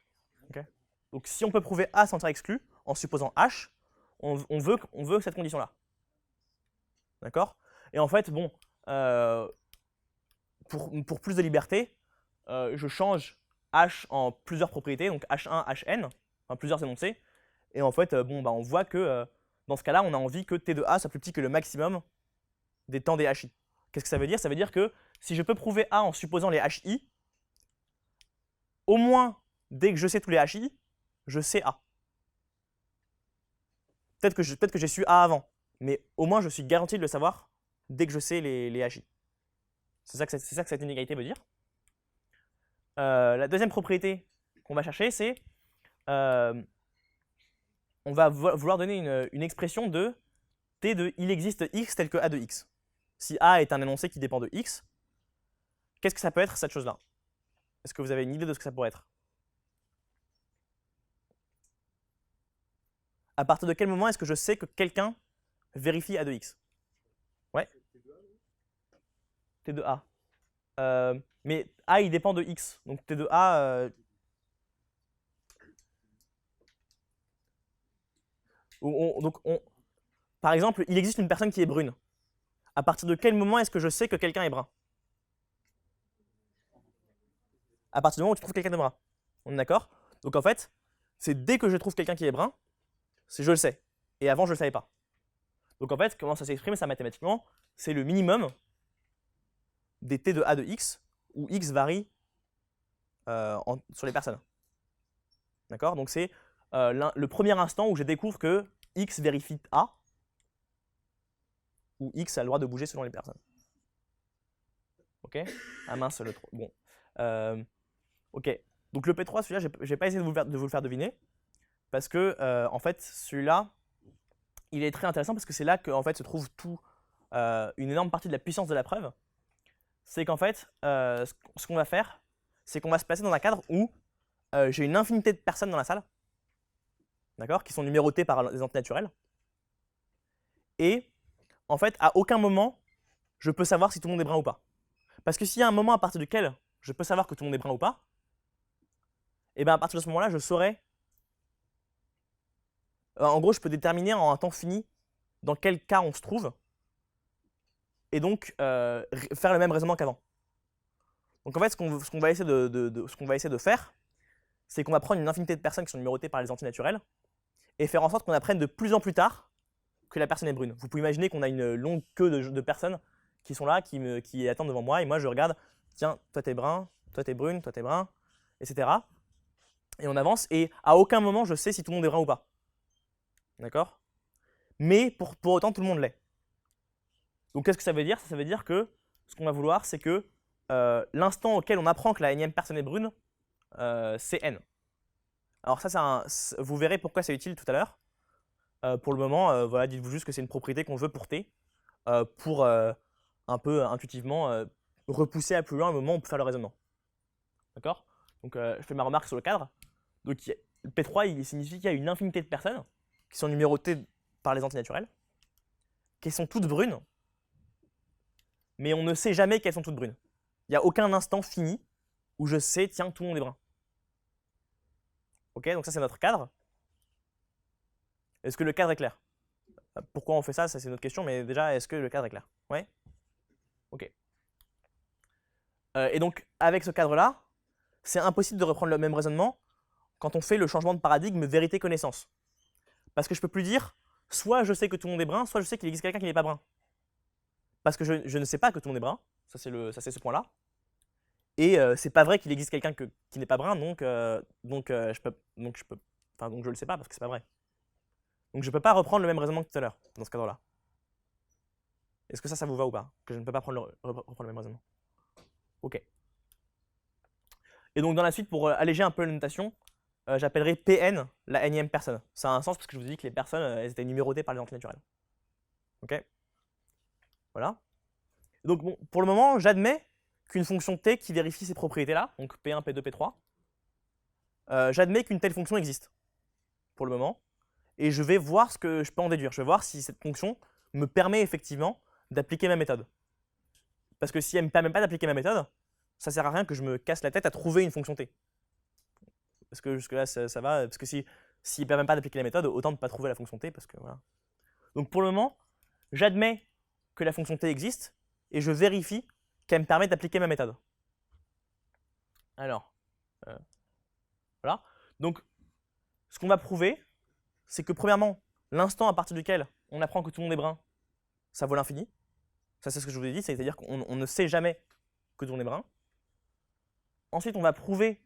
Okay. Donc si on peut prouver a sans être exclu, en supposant h, on veut cette condition-là. D'accord? Et en fait, bon, pour plus de liberté, je change h en plusieurs propriétés, donc h1, hn, enfin plusieurs énoncés. Et en fait, bon, bah, on voit que dans ce cas-là, on a envie que t de a soit plus petit que le maximum des temps des hi. Qu'est-ce que ça veut dire? Ça veut dire que si je peux prouver a en supposant les hi, au moins dès que je sais tous les hi, je sais a. Peut-être que j'ai su a avant, mais au moins je suis garanti de le savoir dès que je sais les hi. C'est ça que cette inégalité veut dire. La deuxième propriété qu'on va chercher, c'est on va vouloir donner une expression de t de il existe x tel que a de x. Si a est un énoncé qui dépend de x, qu'est-ce que ça peut être cette chose-là? Est-ce que vous avez une idée de ce que ça pourrait être? À partir de quel moment est-ce que je sais que quelqu'un vérifie a de x? Ouais. T de a. Mais a, il dépend de x. Donc t de a. Par exemple, il existe une personne qui est brune. À partir de quel moment est-ce que je sais que quelqu'un est brun? À partir du moment où tu trouves quelqu'un de brun. On est d'accord? Donc en fait, c'est dès que je trouve quelqu'un qui est brun, je le sais. Et avant, je ne le savais pas. Donc en fait, comment ça s'exprime ça mathématiquement? C'est le minimum des t de a de x, où x varie sur les personnes. D'accord? Donc c'est le premier instant où je découvre que x vérifie a, où x a le droit de bouger selon les personnes. Ok? Ah mince, le 3. Bon. Ok. Donc le P3, celui-là, je n'ai pas essayé de vous le faire deviner, parce que en fait, celui-là, il est très intéressant parce que c'est là que en fait, se trouve une énorme partie de la puissance de la preuve. C'est qu'en fait, ce qu'on va faire, c'est qu'on va se placer dans un cadre où j'ai une infinité de personnes dans la salle, d'accord, qui sont numérotées par des entités naturelles. Et en fait, à aucun moment, je peux savoir si tout le monde est brun ou pas. Parce que s'il y a un moment à partir duquel je peux savoir que tout le monde est brun ou pas, et bien à partir de ce moment-là, je saurai. En gros, je peux déterminer en un temps fini dans quel cas on se trouve, et donc faire le même raisonnement qu'avant. Donc en fait, ce qu'on va essayer de faire, c'est qu'on va prendre une infinité de personnes qui sont numérotées par les entités naturelles, et faire en sorte qu'on apprenne de plus en plus tard que la personne est brune. Vous pouvez imaginer qu'on a une longue queue de personnes qui sont là, qui attendent devant moi, et moi je regarde, tiens, toi t'es brun, toi t'es brune, toi t'es brun, etc. Et on avance, et à aucun moment je sais si tout le monde est brun ou pas. D'accord? Mais pour autant, tout le monde l'est. Donc qu'est-ce que ça veut dire? Ça veut dire que ce qu'on va vouloir, c'est que l'instant auquel on apprend que la énième personne est brune, c'est n. Alors ça, vous verrez pourquoi c'est utile tout à l'heure. Pour le moment, voilà, dites-vous juste que c'est une propriété qu'on veut pour t, pour un peu intuitivement repousser à plus loin le moment où on peut faire le raisonnement. D'accord? Donc je fais ma remarque sur le cadre. Donc le P3, il signifie qu'il y a une infinité de personnes qui sont numérotées par les antinaturels, qui sont toutes brunes, mais on ne sait jamais qu'elles sont toutes brunes. Il n'y a aucun instant fini où je sais, tiens, tout le monde est brun. Ok, donc ça c'est notre cadre. Est-ce que le cadre est clair? Pourquoi on fait ça, ça c'est une autre question, mais déjà, est-ce que le cadre est clair? Ouais? Ok. Et donc, avec ce cadre-là, c'est impossible de reprendre le même raisonnement quand on fait le changement de paradigme vérité-connaissance. Parce que je ne peux plus dire, soit je sais que tout le monde est brun, soit je sais qu'il existe quelqu'un qui n'est pas brun. Parce que je ne sais pas que tout le monde est brun, ça c'est ce point-là. Et c'est pas vrai qu'il existe quelqu'un qui n'est pas brun, donc je le sais pas parce que c'est pas vrai. Donc je ne peux pas reprendre le même raisonnement que tout à l'heure, dans ce cadre-là. Est-ce que ça vous va ou pas? Que je ne peux pas reprendre le même raisonnement. Ok. Et donc dans la suite, pour alléger un peu la notation, j'appellerai Pn la nème personne. Ça a un sens parce que je vous ai dit que les personnes, elles étaient numérotées par les antinaturels. Ok? Voilà. Donc bon, pour le moment, j'admets qu'une fonction t qui vérifie ces propriétés-là, donc P1, P2, P3, j'admets qu'une telle fonction existe, pour le moment, et je vais voir ce que je peux en déduire. Je vais voir si cette fonction me permet effectivement d'appliquer ma méthode. Parce que si elle ne me permet pas d'appliquer ma méthode, ça ne sert à rien que je me casse la tête à trouver une fonction t. Parce que jusque-là, ça va, parce que s'il ne permet pas d'appliquer la méthode, autant ne pas trouver la fonction t, parce que voilà. Donc pour le moment, j'admets que la fonction t existe, et je vérifie qu'elle me permet d'appliquer ma méthode. Alors, voilà. Donc, ce qu'on va prouver, c'est que premièrement, l'instant à partir duquel on apprend que tout le monde est brun, ça vaut l'infini. Ça, c'est ce que je vous ai dit, c'est-à-dire qu'on ne sait jamais que tout le monde est brun. Ensuite, on va prouver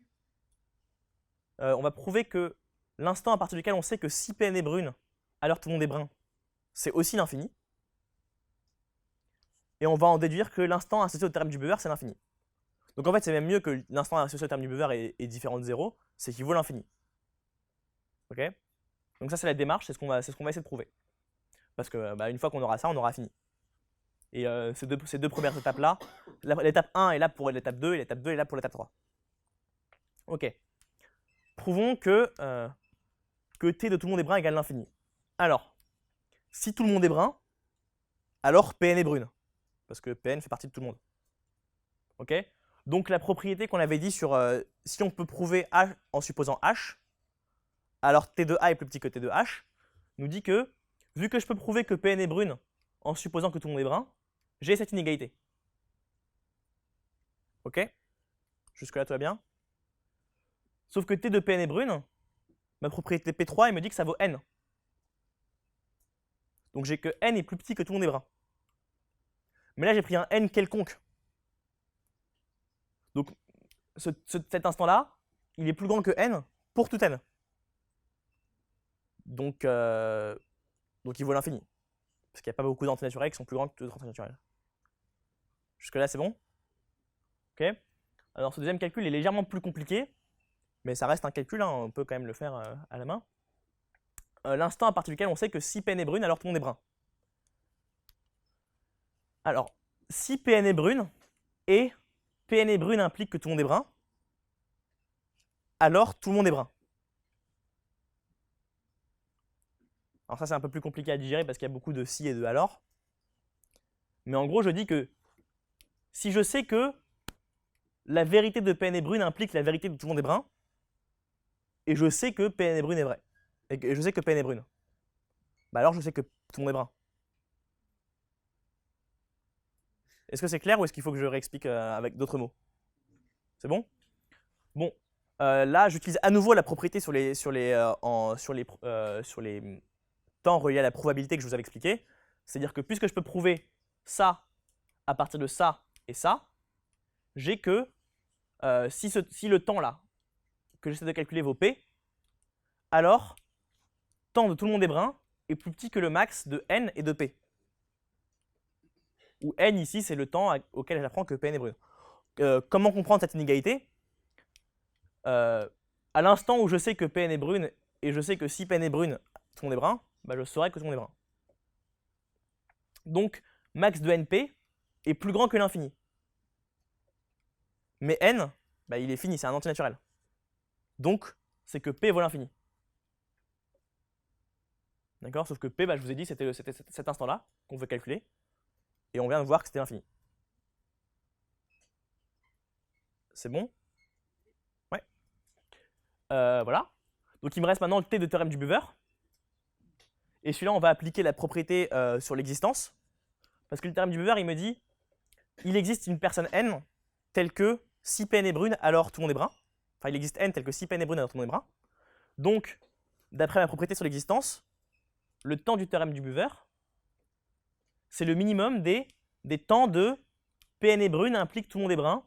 que l'instant à partir duquel on sait que si Pn est brune, alors tout le monde est brun, c'est aussi l'infini. Et on va en déduire que l'instant associé au terme du buffer, c'est l'infini. Donc en fait, c'est même mieux que l'instant associé au terme du buffer est différent de 0, c'est qu'il vaut l'infini. Ok? Donc ça, c'est la démarche, c'est ce qu'on va essayer de prouver. Parce que une fois qu'on aura ça, on aura fini. Et ces deux premières étapes-là, l'étape 1 est là pour l'étape 2, et l'étape 2 est là pour l'étape 3. Ok. Prouvons que t de tout le monde est brun égale l'infini. Alors, si tout le monde est brun, alors Pn est brune. Parce que Pn fait partie de tout le monde. Ok? Donc la propriété qu'on avait dit sur si on peut prouver H en supposant H, alors T de A est plus petit que T de H, nous dit que, vu que je peux prouver que Pn est brune en supposant que tout le monde est brun, j'ai cette inégalité. Ok? Jusque-là, tout va bien? Sauf que T de Pn est brune, ma propriété P3, elle me dit que ça vaut N. Donc j'ai que N est plus petit que tout le monde est brun. Mais là, j'ai pris un N quelconque. Donc cet instant-là, il est plus grand que N pour tout N. Donc il vaut l'infini. Parce qu'il n'y a pas beaucoup d'antinaturels qui sont plus grands que d'autres antinaturels. Jusque-là, c'est bon? Ok. Alors ce deuxième calcul est légèrement plus compliqué, mais ça reste un calcul, hein, on peut quand même le faire à la main. L'instant à partir duquel on sait que si Pn est brune, alors tout le monde est brun. Alors, si Pn est brune, et Pn est brune implique que tout le monde est brun, alors tout le monde est brun. Alors ça, c'est un peu plus compliqué à digérer parce qu'il y a beaucoup de si et de alors. Mais en gros, je dis que si je sais que la vérité de Pn est brune implique la vérité de tout le monde est brun, et je sais que Pn est brune est vrai, et je sais que Pn est brune, bah alors je sais que tout le monde est brun. Est-ce que c'est clair ou est-ce qu'il faut que je réexplique avec d'autres mots? C'est bon? Bon, là j'utilise à nouveau la propriété sur les temps reliés à la probabilité que je vous avais expliqué. C'est-à-dire que puisque je peux prouver ça à partir de ça et ça, j'ai que si le temps là que j'essaie de calculer vaut P, alors temps de tout le monde est brun est plus petit que le max de N et de P. Où N ici, c'est le temps auquel j'apprends que Pn est brune. Comment comprendre cette inégalité? À l'instant où je sais que Pn est brune et je sais que si Pn est brune, tout le monde est brun, bah, je saurai que tout le monde est brun. Donc, max de NP est plus grand que l'infini. Mais n, bah, il est fini, c'est un antinaturel. Donc, c'est que P vaut l'infini. D'accord? Sauf que P, bah, je vous ai dit, c'était cet instant-là qu'on veut calculer. Et on vient de voir que c'était l'infini. C'est bon? Ouais. Voilà. Donc il me reste maintenant le T de théorème du buveur. Et celui-là, on va appliquer la propriété sur l'existence. Parce que le théorème du buveur, il me dit, il existe une personne n telle que si Pn est brune, alors tout le monde est brun. Enfin, il existe n tel que si Pn est brune, alors tout le monde est brun. Donc, d'après ma propriété sur l'existence, le temps du théorème du buveur, c'est le minimum des temps de Pn est brune implique tout le monde est brun,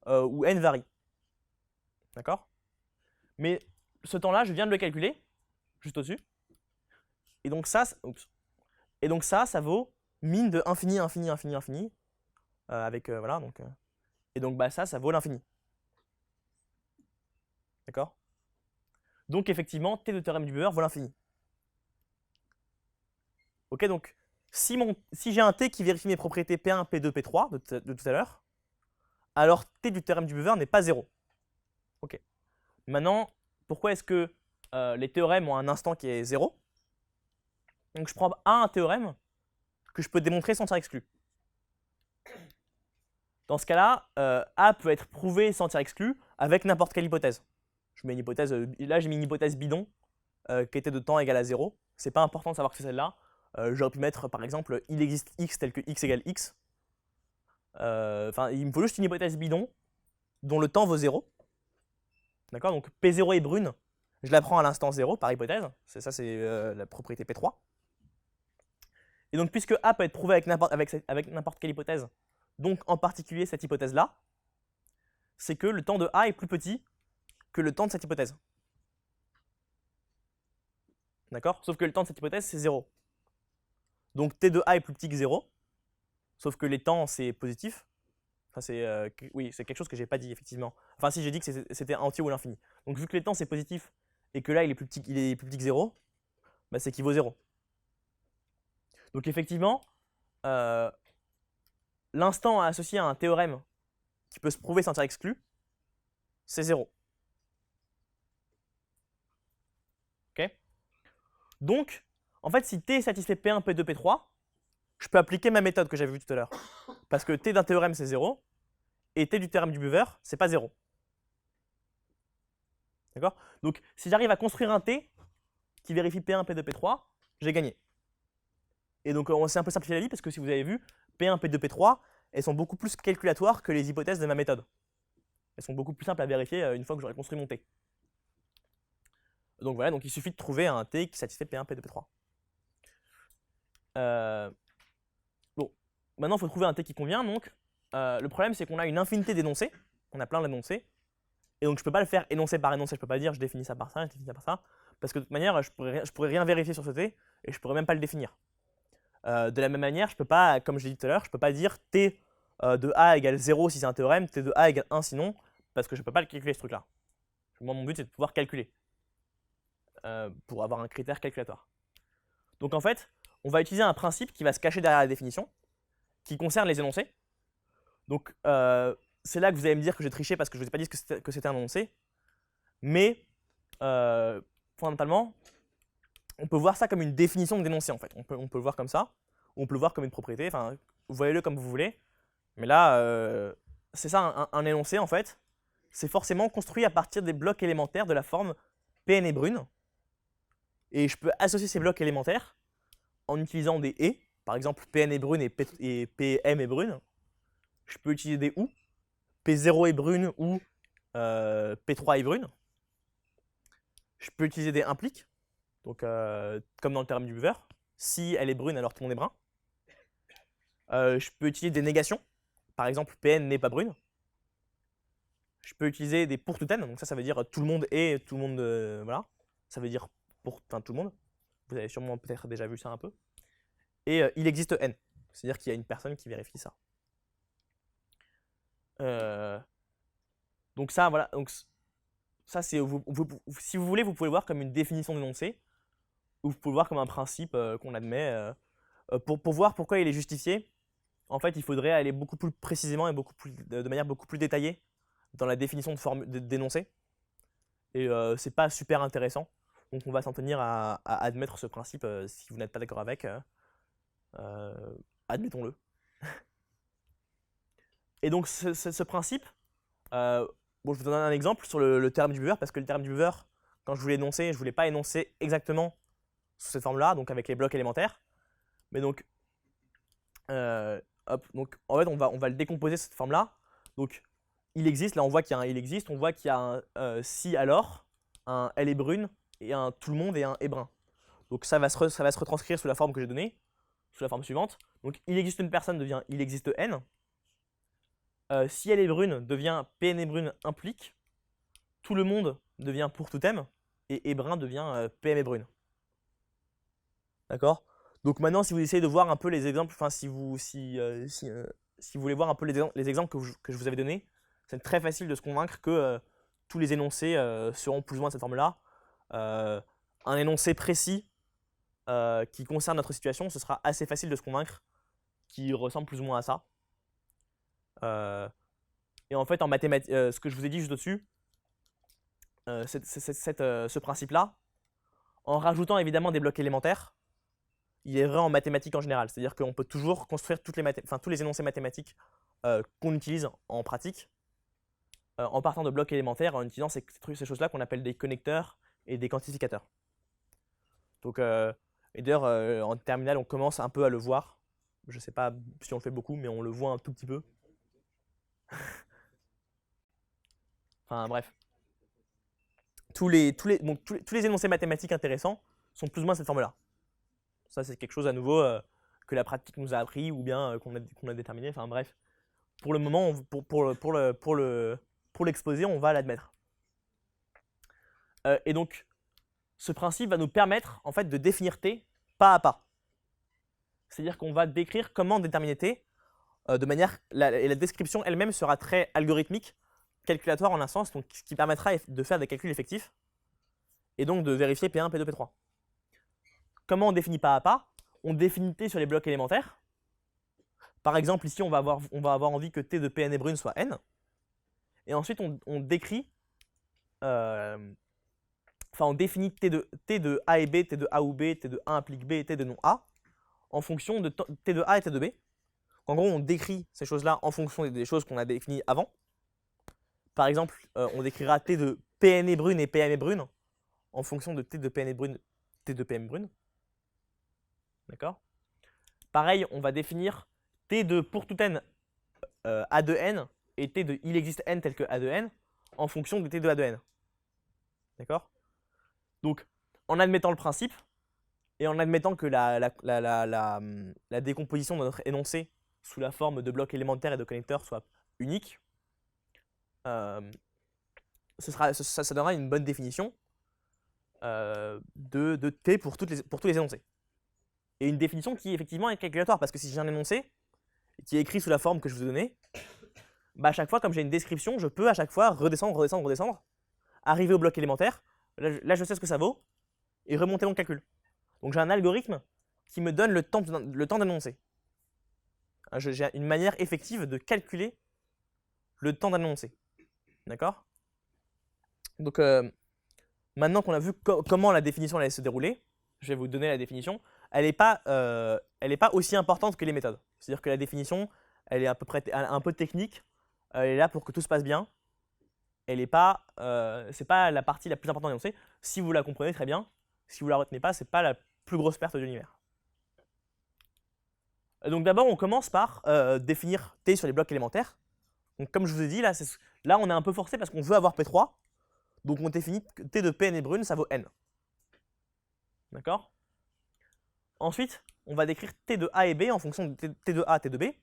où n varie. D'accord? Mais ce temps-là, je viens de le calculer, juste au-dessus. Et donc ça, ça vaut min de infini, infini, infini, infini. Avec, voilà, donc, et donc bah, ça vaut l'infini. D'accord? Donc effectivement, T de théorème du buveur vaut l'infini. Ok, donc si j'ai un T qui vérifie mes propriétés P1, P2, P3 de tout à l'heure, alors T du théorème du buveur n'est pas 0. Ok. Maintenant, pourquoi est-ce que les théorèmes ont un instant qui est 0? Donc je prends un théorème que je peux démontrer sans tiers exclu. Dans ce cas-là, A peut être prouvé sans tiers exclu avec n'importe quelle hypothèse. Je mets une hypothèse, là j'ai mis une hypothèse bidon qui était de temps égal à 0. C'est pas important de savoir que c'est celle-là. J'aurais pu mettre par exemple il existe x tel que x égale x. Enfin, il me faut juste une hypothèse bidon dont le temps vaut 0. D'accord? Donc P0 est brune, je la prends à l'instant 0 par hypothèse. Ça, c'est la propriété P3. Et donc, puisque A peut être prouvé avec n'importe quelle hypothèse, donc en particulier cette hypothèse-là, c'est que le temps de A est plus petit que le temps de cette hypothèse. D'accord? Sauf que le temps de cette hypothèse, c'est 0. Donc T de A est plus petit que 0, sauf que les temps, c'est positif. Enfin, oui, c'est quelque chose que j'ai pas dit, effectivement. Enfin, si j'ai dit que c'était entier ou l'infini. Donc, vu que les temps, c'est positif, et que là, il est plus petit que 0, bah, c'est qu'il vaut 0. Donc, effectivement, l'instant associé à un théorème qui peut se prouver sans tiers exclu, c'est 0. Ok? Donc, en fait, si T satisfait P1, P2, P3, je peux appliquer ma méthode que j'avais vue tout à l'heure. Parce que T d'un théorème, c'est 0, et T du théorème du buveur, c'est pas 0. D'accord? Donc, si j'arrive à construire un T qui vérifie P1, P2, P3, j'ai gagné. Et donc, on s'est un peu simplifié la vie parce que si vous avez vu, P1, P2, P3, elles sont beaucoup plus calculatoires que les hypothèses de ma méthode. Elles sont beaucoup plus simples à vérifier une fois que j'aurai construit mon T. Donc voilà, donc il suffit de trouver un T qui satisfait P1, P2, P3. Bon, maintenant il faut trouver un T qui convient. Donc le problème c'est qu'on a une infinité d'énoncés, on a plein d'énoncés, et donc je ne peux pas le faire énoncé par énoncé, je ne peux pas dire je définis ça par ça, je définis ça par ça, parce que de toute manière je pourrais rien vérifier sur ce T, et je ne pourrais même pas le définir. De la même manière, je peux pas, comme je l'ai dit tout à l'heure, je ne peux pas dire T de A égale 0 si c'est un théorème, T de A égale 1 sinon, parce que je ne peux pas le calculer ce truc-là. Moi mon but c'est de pouvoir calculer, pour avoir un critère calculatoire. Donc en fait, on va utiliser un principe qui va se cacher derrière la définition, qui concerne les énoncés. Donc c'est là que vous allez me dire que j'ai triché parce que je ne vous ai pas dit que c'était un énoncé. Mais fondamentalement, on peut voir ça comme une définition d'énoncé en fait. On peut le voir comme ça, ou on peut le voir comme une propriété. Enfin, voyez-le comme vous voulez. Mais là, c'est ça un énoncé en fait. C'est forcément construit à partir des blocs élémentaires de la forme Pn est brune. Et je peux associer ces blocs élémentaires en utilisant des et. Par exemple, Pn est brune et Pm est brune. Je peux utiliser des ou. P0 est brune ou P3 est brune. Je peux utiliser des impliques, donc comme dans le théorème du buveur. Si elle est brune, alors tout le monde est brun. Je peux utiliser des négations. Par exemple, Pn n'est pas brune. Je peux utiliser des pour tout n, donc ça veut dire tout le monde est, tout le monde, voilà. Ça veut dire pour tout le monde. Vous avez sûrement peut-être déjà vu ça un peu. Et il existe n, c'est-à-dire qu'il y a une personne qui vérifie ça. Donc ça, voilà. Donc ça, c'est si vous voulez, vous pouvez le voir comme une définition d'énoncé ou vous pouvez le voir comme un principe qu'on admet. Pour voir pourquoi il est justifié, en fait, il faudrait aller beaucoup plus précisément et de manière beaucoup plus détaillée dans la définition d'énoncé. Et c'est pas super intéressant. Donc on va s'en tenir à admettre ce principe. Si vous n'êtes pas d'accord avec, admettons-le. Et donc ce principe, bon, je vous donne un exemple sur le théorème du Buver, parce que le théorème du Buver, quand je voulais énoncer, je ne voulais pas énoncer exactement sous cette forme-là, donc avec les blocs élémentaires. Mais donc, hop, donc en fait, on va le décomposer cette forme-là. Donc, il existe, là on voit qu'il y a un il existe, on voit qu'il y a un si alors, un elle est brune, et un tout le monde et un est brun. Donc ça va se retranscrire sous la forme que j'ai donnée, sous la forme suivante. Donc, il existe une personne devient il existe n. Si elle est brune devient Pn est brune implique, tout le monde devient pour tout m, et brun devient PM est brune. D'accord? Donc maintenant, si vous essayez de voir un peu les exemples, enfin si vous voulez voir un peu les exemples que je vous avais donnés, c'est très facile de se convaincre que tous les énoncés seront plus ou moins de cette forme-là. Un énoncé précis qui concerne notre situation, ce sera assez facile de se convaincre qu'il ressemble plus ou moins à ça. Et en fait, en mathématiques, ce que je vous ai dit juste au-dessus, ce principe-là, en rajoutant évidemment des blocs élémentaires, il est vrai en mathématiques en général. C'est-à-dire qu'on peut toujours construire tous les énoncés mathématiques qu'on utilise en pratique en partant de blocs élémentaires, en utilisant ces choses-là qu'on appelle des connecteurs et des quantificateurs. Donc, et d'ailleurs, en terminale, on commence un peu à le voir. Je ne sais pas si on le fait beaucoup, mais on le voit un tout petit peu. Enfin bref. Tous les énoncés mathématiques intéressants sont plus ou moins cette forme-là. Ça, c'est quelque chose à nouveau que la pratique nous a appris ou bien qu'on a déterminé. Enfin bref, pour le moment, pour l'exposer, on va l'admettre. Et donc, ce principe va nous permettre en fait de définir T pas à pas. C'est-à-dire qu'on va décrire comment déterminer T de manière et la description elle-même sera très algorithmique, calculatoire en un sens, donc ce qui permettra de faire des calculs effectifs et donc de vérifier P1, P2, P3. Comment on définit pas à pas? On définit T sur les blocs élémentaires. Par exemple, ici, on va avoir envie que T de Pn et brune soit n. Et ensuite, on décrit, on définit T de A et B, T de A ou B, T de A implique B et T de non A, en fonction de T de A et T de B. En gros, on décrit ces choses-là en fonction des choses qu'on a définies avant. Par exemple, on décrira T de Pn et brune et Pm et brune en fonction de T de Pn et brune, T de Pm brune. D'accord? Pareil, on va définir T de pour tout n A de n et T de il existe n tel que A de n en fonction de T de A de n. D'accord? Donc, en admettant le principe et en admettant que la décomposition de notre énoncé sous la forme de blocs élémentaires et de connecteurs soit unique, ça donnera une bonne définition de T pour tous les énoncés. Et une définition qui effectivement est calculatoire, parce que si j'ai un énoncé qui est écrit sous la forme que je vous ai donnée, bah à chaque fois, comme j'ai une description, je peux à chaque fois redescendre, arriver au bloc élémentaire, là je sais ce que ça vaut, et remonter mon calcul. Donc j'ai un algorithme qui me donne le temps d'énoncer. J'ai une manière effective de calculer le temps d'énoncer. D'accord? Donc maintenant qu'on a vu comment la définition allait se dérouler, je vais vous donner la définition. Elle n'est pas aussi importante que les méthodes. C'est-à-dire que la définition, elle est à peu près un peu technique. Elle est là pour que tout se passe bien. Elle n'est pas, c'est pas la partie la plus importante d'énoncer. Si vous la comprenez très bien, si vous la retenez pas, c'est pas la plus grosse perte de l'univers. Donc d'abord, on commence par définir T sur les blocs élémentaires. Donc comme je vous ai dit, là on est un peu forcé parce qu'on veut avoir P3. Donc on définit que T de Pn et brune, ça vaut n. D'accord? Ensuite, on va décrire T de A et B en fonction de T de A, T de B.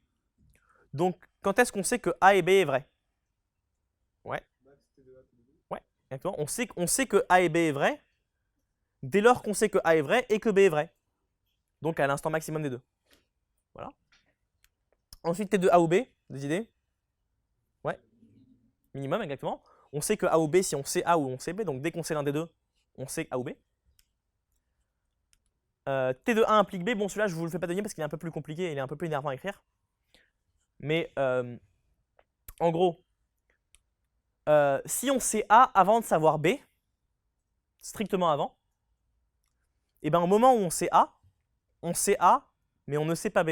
Donc, quand est-ce qu'on sait que A et B est vrai? Ouais. Ouais, exactement. On sait que A et B est vrai dès lors qu'on sait que A est vrai et que B est vrai. Donc, à l'instant maximum des deux. Voilà. Ensuite, T de A ou B, des idées? Ouais. Minimum, exactement. On sait que A ou B si on sait A ou on sait B. Donc, dès qu'on sait l'un des deux, on sait A ou B. T de A implique B, bon celui-là je vous le fais pas donner parce qu'il est un peu plus compliqué, il est un peu plus énervant à écrire. Mais en gros, si on sait A avant de savoir B, strictement avant, et bien au moment où on sait A, mais on ne sait pas B.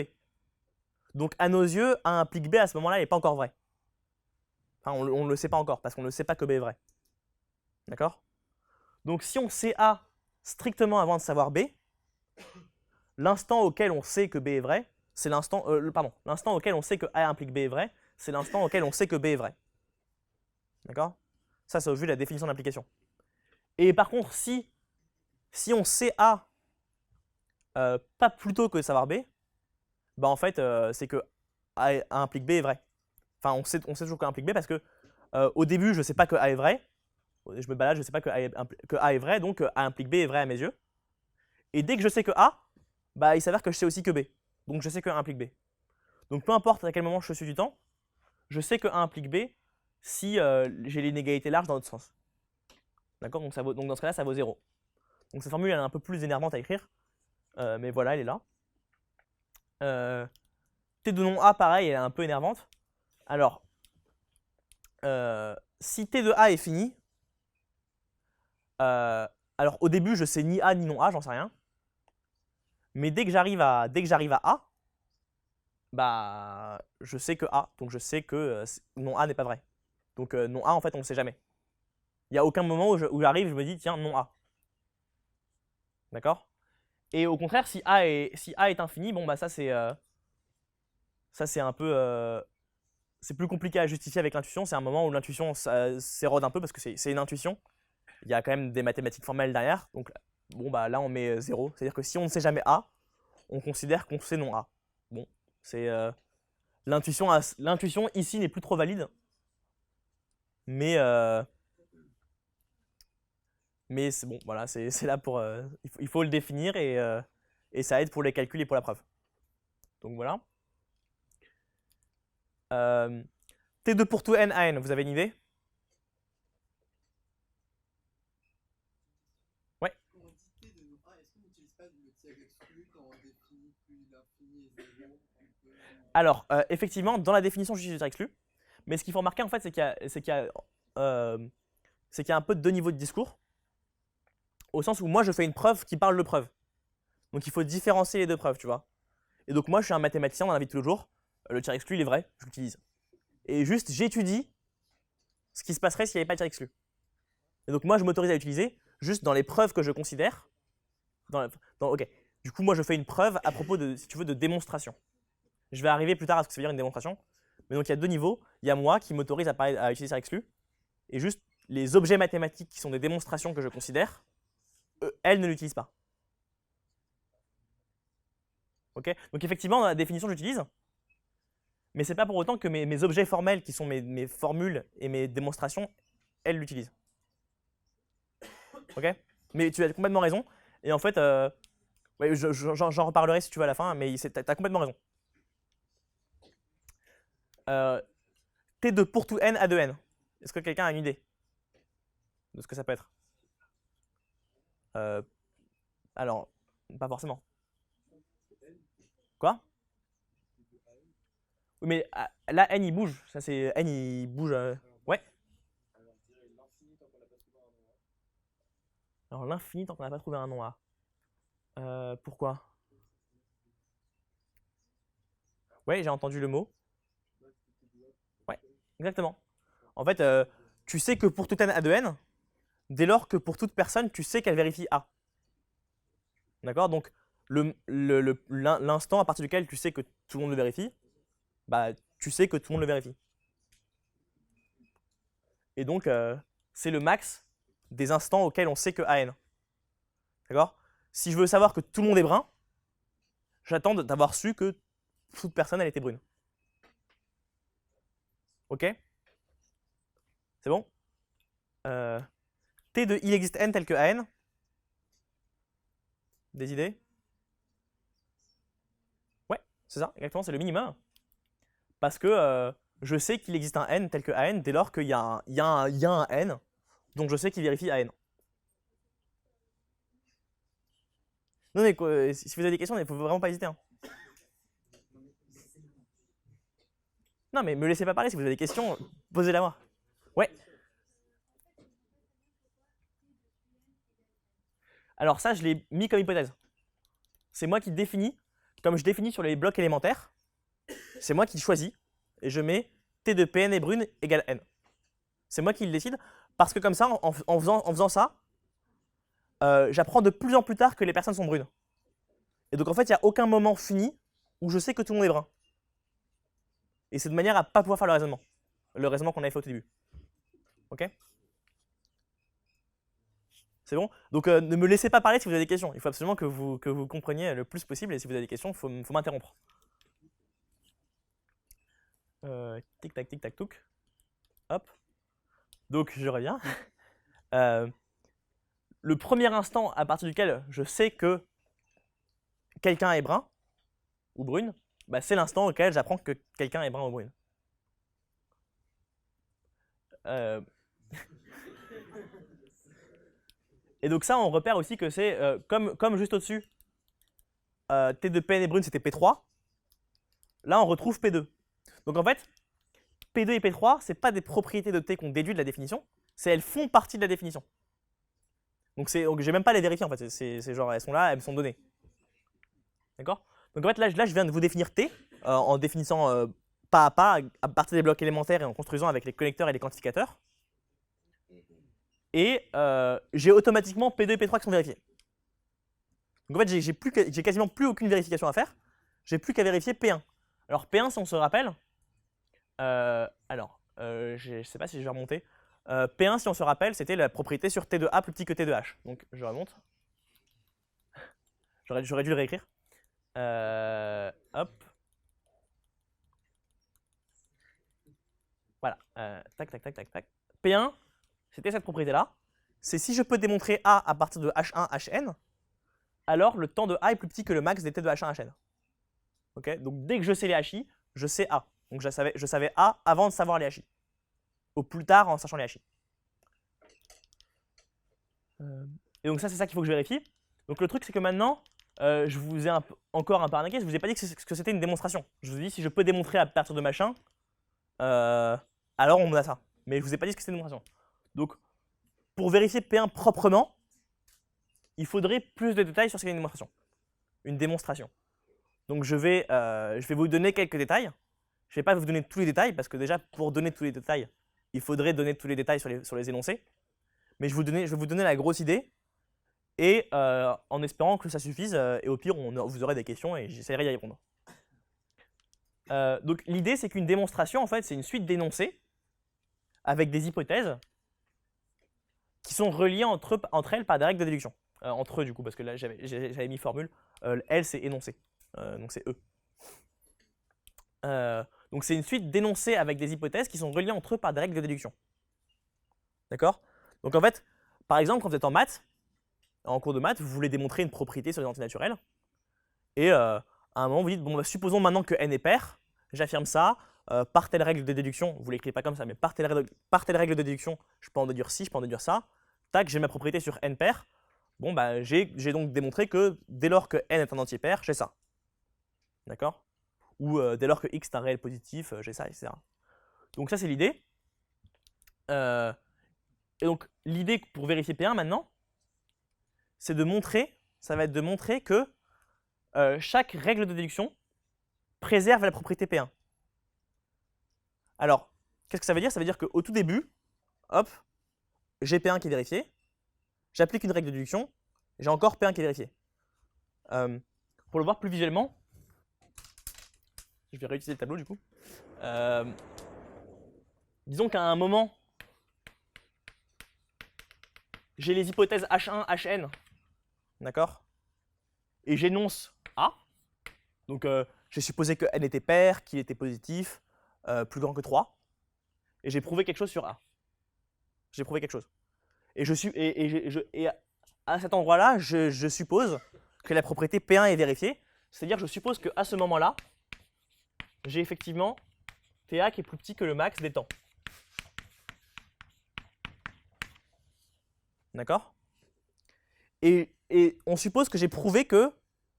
Donc à nos yeux, A implique B à ce moment-là, il n'est pas encore vrai. Enfin, on ne le sait pas encore, parce qu'on ne sait pas que B est vrai. D'accord? Donc si on sait A strictement avant de savoir B, l'instant auquel on sait que B est vrai, c'est l'instant l'instant auquel on sait que A implique B est vrai, c'est l'instant auquel on sait que B est vrai. D'accord? Ça, c'est au vu de la définition d'implication. Et par contre, si on sait A pas plus tôt que savoir B, bah en fait, c'est que A implique B est vrai. Enfin, on sait toujours que A implique B parce que au début, je ne sais pas que A est vrai. Je me balade, je ne sais pas que A est vrai, donc A implique B est vrai à mes yeux. Et dès que je sais que A, bah, il s'avère que je sais aussi que B. Donc je sais que A implique B. Donc peu importe à quel moment je suis du temps, je sais que A implique B si j'ai l'inégalité large dans l'autre sens. D'accord? Donc dans ce cas-là, ça vaut 0. Donc cette formule elle est un peu plus énervante à écrire, mais voilà, elle est là. T de non A, pareil, elle est un peu énervante. Alors, si T de A est fini, alors au début, je sais ni A ni non A, j'en sais rien. Mais dès que j'arrive à A, bah, je sais que A. Donc je sais que non A n'est pas vrai. Donc non A, en fait, on ne sait jamais. Il n'y a aucun moment où j'arrive, je me dis, tiens, non A. D'accord? Et au contraire, si A est infini, bon, bah ça c'est un peu. C'est plus compliqué à justifier avec l'intuition. C'est un moment où l'intuition s'érode un peu parce que c'est une intuition. Il y a quand même des mathématiques formelles derrière. Donc bon, bah là on met 0. C'est-à-dire que si on ne sait jamais A, on considère qu'on sait non A. Bon, c'est l'intuition ici n'est plus trop valide. Mais c'est bon, voilà, c'est là pour. Il faut le définir et ça aide pour les calculs et pour la preuve. Donc voilà. T2 pour tout n à n, vous avez une idée? Ouais. Quand on dit T de non A, est-ce qu'on n'utilise pas le tiers exclu quand on définit plus l'infini et 0? Alors, effectivement, dans la définition, j'utilise le tiers exclu. Mais ce qu'il faut remarquer, en fait, c'est qu'il y a un peu de deux niveaux de discours. Au sens où moi, je fais une preuve qui parle de preuve. Donc, il faut différencier les deux preuves, tu vois. Et donc, moi, je suis un mathématicien dans la vie de tous les jours. Le tiers exclu, il est vrai, je l'utilise. Et juste, j'étudie ce qui se passerait s'il n'y avait pas de tiers exclu. Et donc, moi, je m'autorise à l'utiliser juste dans les preuves que je considère. Ok. Du coup, moi, je fais une preuve à propos de, si tu veux, de démonstration. Je vais arriver plus tard à ce que ça veut dire une démonstration. Mais donc, il y a deux niveaux. Il y a moi qui m'autorise à utiliser tiers exclu. Et juste, les objets mathématiques qui sont des démonstrations que je considère, elles ne l'utilisent pas. Ok. Donc, effectivement, dans la définition, j'utilise. Mais ce n'est pas pour autant que mes objets formels, qui sont mes formules et mes démonstrations, elles l'utilisent. Ok? Mais tu as complètement raison. Et en fait, ouais, j'en reparlerai si tu veux à la fin, mais tu as complètement raison. T2 pour tout n à 2n. Est-ce que quelqu'un a une idée de ce que ça peut être? Alors, pas forcément. Quoi? Oui, mais là, n il bouge. Ça, c'est n il bouge. Ouais. Alors, je dirais l'infini tant qu'on n'a pas trouvé un nom A. Alors, l'infini tant qu'on n'a pas trouvé un nom A. Pourquoi? Ouais, j'ai entendu le mot. Ouais, exactement. En fait, tu sais que pour tout n à 2n, dès lors que pour toute personne, tu sais qu'elle vérifie A. D'accord? Donc, l'instant à partir duquel tu sais que tout le monde le vérifie, bah, tu sais que tout le monde le vérifie. Et donc, c'est le max des instants auxquels on sait que AN. D'accord? Si je veux savoir que tout le monde est brun, j'attends d'avoir su que toute personne, elle était brune. Ok? C'est bon? T de il existe n tel que AN. Des idées? Ouais, c'est ça, exactement, c'est le minimum. Parce que je sais qu'il existe un n tel que AN dès lors qu'il y a un n, donc je sais qu'il vérifie AN. Non, mais si vous avez des questions, il ne faut vraiment pas hésiter. Hein. Non, mais me laissez pas parler. Si vous avez des questions, posez-la moi. Ouais. Alors ça, je l'ai mis comme hypothèse. C'est moi qui définis, comme je définis sur les blocs élémentaires, c'est moi qui choisis, et je mets T de Pn et brune égale N. C'est moi qui le décide, parce que comme ça, en faisant ça, j'apprends de plus en plus tard que les personnes sont brunes. Et donc en fait, il n'y a aucun moment fini où je sais que tout le monde est brun. Et c'est de manière à ne pas pouvoir faire le raisonnement qu'on avait fait au tout début. Ok? C'est bon? Donc ne me laissez pas parler si vous avez des questions. Il faut absolument que vous compreniez le plus possible, et si vous avez des questions, il faut m'interrompre. Tic-tac, tic-tac, touc. Hop. Donc je reviens. Le premier instant à partir duquel je sais que quelqu'un est brun ou brune, bah, c'est l'instant auquel j'apprends que quelqu'un est brun ou brune. Et donc ça, on repère aussi que c'est comme juste au-dessus, T de Pn et brune, c'était P3. Là, on retrouve P2. Donc en fait, P2 et P3, ce n'est pas des propriétés de T qu'on déduit de la définition, elles font partie de la définition. Donc j'ai même pas à les vérifier en fait, c'est genre elles sont là, elles me sont données. D'accord? Donc en fait là, je viens de vous définir T en définissant pas à partir des blocs élémentaires et en construisant avec les connecteurs et les quantificateurs. Et j'ai automatiquement P2 et P3 qui sont vérifiés. Donc en fait, j'ai quasiment plus aucune vérification à faire. J'ai plus qu'à vérifier P1. Alors P1, si on se rappelle, je ne sais pas si je vais remonter. P1, si on se rappelle, c'était la propriété sur T de A plus petit que T de H. Donc je remonte. J'aurais dû le réécrire. Hop. Voilà. Tac, tac, tac, tac, tac. P1, c'était cette propriété-là. C'est si je peux démontrer A à partir de H1, Hn, alors le temps de A est plus petit que le max des T de H1, Hn. Okay, donc dès que je sais les HI, je sais A. Donc je savais A avant de savoir les HI. Au plus tard en sachant les HI. Et donc ça, c'est ça qu'il faut que je vérifie. Donc le truc, c'est que maintenant, je vous ai encore un peu arnaqué. Je ne vous ai pas dit que c'était une démonstration. Je vous ai dit si je peux démontrer à partir de machin, alors on a ça. Mais je ne vous ai pas dit que c'était une démonstration. Donc pour vérifier P1 proprement, il faudrait plus de détails sur ce qu'est une démonstration. Une démonstration. Donc je vais vous donner quelques détails. Je ne vais pas vous donner tous les détails, parce que déjà, pour donner tous les détails, il faudrait donner tous les détails sur les énoncés. Mais je vais vous donner la grosse idée, et en espérant que ça suffise, et au pire, vous aurez des questions, et j'essaierai d'y répondre. Donc l'idée, c'est qu'une démonstration, en fait, c'est une suite d'énoncés, avec des hypothèses, qui sont reliées entre elles par des règles de déduction. Entre eux, du coup, parce que là, j'avais mis formule. L, c'est énoncé. Donc c'est E. Donc c'est une suite d'énoncés avec des hypothèses qui sont reliées entre eux par des règles de déduction. D'accord? Donc en fait, par exemple, quand vous êtes en maths, en cours de maths, vous voulez démontrer une propriété sur les entités naturelles. Et à un moment, vous dites, bon, bah, supposons maintenant que n est pair, j'affirme ça, par telle règle de déduction, vous ne l'écrivez pas comme ça, mais par telle règle de déduction, je peux en déduire ci, je peux en déduire ça. Tac, j'ai ma propriété sur n pair. Bon, bah, j'ai donc démontré que dès lors que n est un entier pair, j'ai ça. D'accord? Ou dès lors que x est un réel positif, j'ai ça, etc. Donc ça, c'est l'idée. Et donc, l'idée pour vérifier P1 maintenant, c'est de montrer, ça va être de montrer que chaque règle de déduction préserve la propriété P1. Alors, qu'est-ce que ça veut dire? Ça veut dire qu'au tout début, hop, j'ai P1 qui est vérifié, j'applique une règle de déduction, j'ai encore P1 qui est vérifié. Pour le voir plus visuellement, je vais réutiliser le tableau du coup. Disons qu'à un moment, j'ai les hypothèses H1, Hn, d'accord? Et j'énonce A. Donc j'ai supposé que n était pair, qu'il était positif, plus grand que 3. Et j'ai prouvé quelque chose sur A. J'ai prouvé quelque chose. Et à cet endroit-là, je suppose que la propriété P1 est vérifiée. C'est-à-dire je suppose qu'à ce moment-là, j'ai effectivement TA qui est plus petit que le max des temps. D'accord? Et Et on suppose que j'ai prouvé que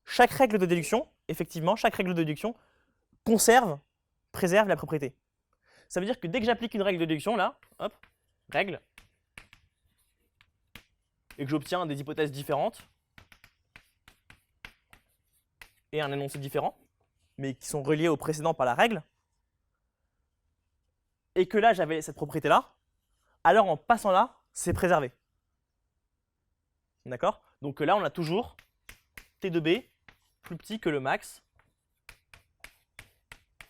chaque règle de déduction, effectivement, chaque règle de déduction préserve la propriété. Ça veut dire que dès que j'applique une règle de déduction, là, hop, règle, et que j'obtiens des hypothèses différentes, et un énoncé différent, mais qui sont reliés au précédent par la règle, et que là j'avais cette propriété-là, alors en passant là, c'est préservé. D'accord? Donc là on a toujours T de B plus petit que le max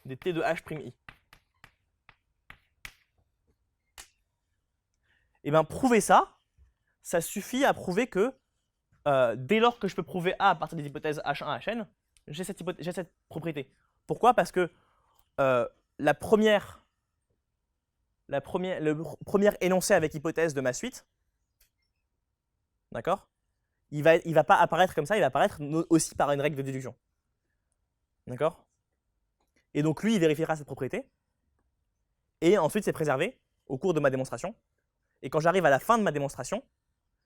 des T de H'(I). Et bien prouver ça, ça suffit à prouver que dès lors que je peux prouver A à partir des hypothèses H1, Hn, j'ai cette propriété. Pourquoi? Parce que le premier énoncé avec hypothèse de ma suite, d'accord, il va pas apparaître comme ça, il va apparaître aussi par une règle de déduction. D'accord? Et donc lui, il vérifiera cette propriété, et ensuite c'est préservé au cours de ma démonstration. Et quand j'arrive à la fin de ma démonstration,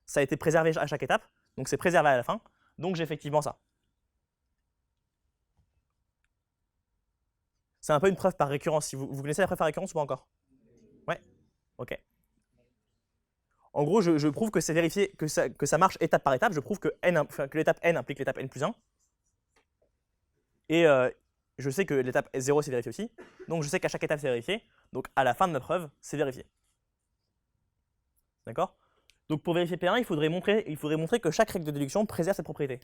ça a été préservé à chaque étape, donc c'est préservé à la fin, donc j'ai effectivement ça. C'est un peu une preuve par récurrence. Si vous connaissez la preuve par récurrence ou pas encore? Ouais. Ok. En gros, je prouve que c'est vérifié, que ça marche étape par étape. Je prouve que l'étape n implique l'étape n plus 1. Et je sais que l'étape 0 c'est vérifié aussi. Donc je sais qu'à chaque étape c'est vérifié. Donc à la fin de ma preuve, c'est vérifié. D'accord? Donc pour vérifier P1, il faudrait montrer que chaque règle de déduction préserve cette propriété.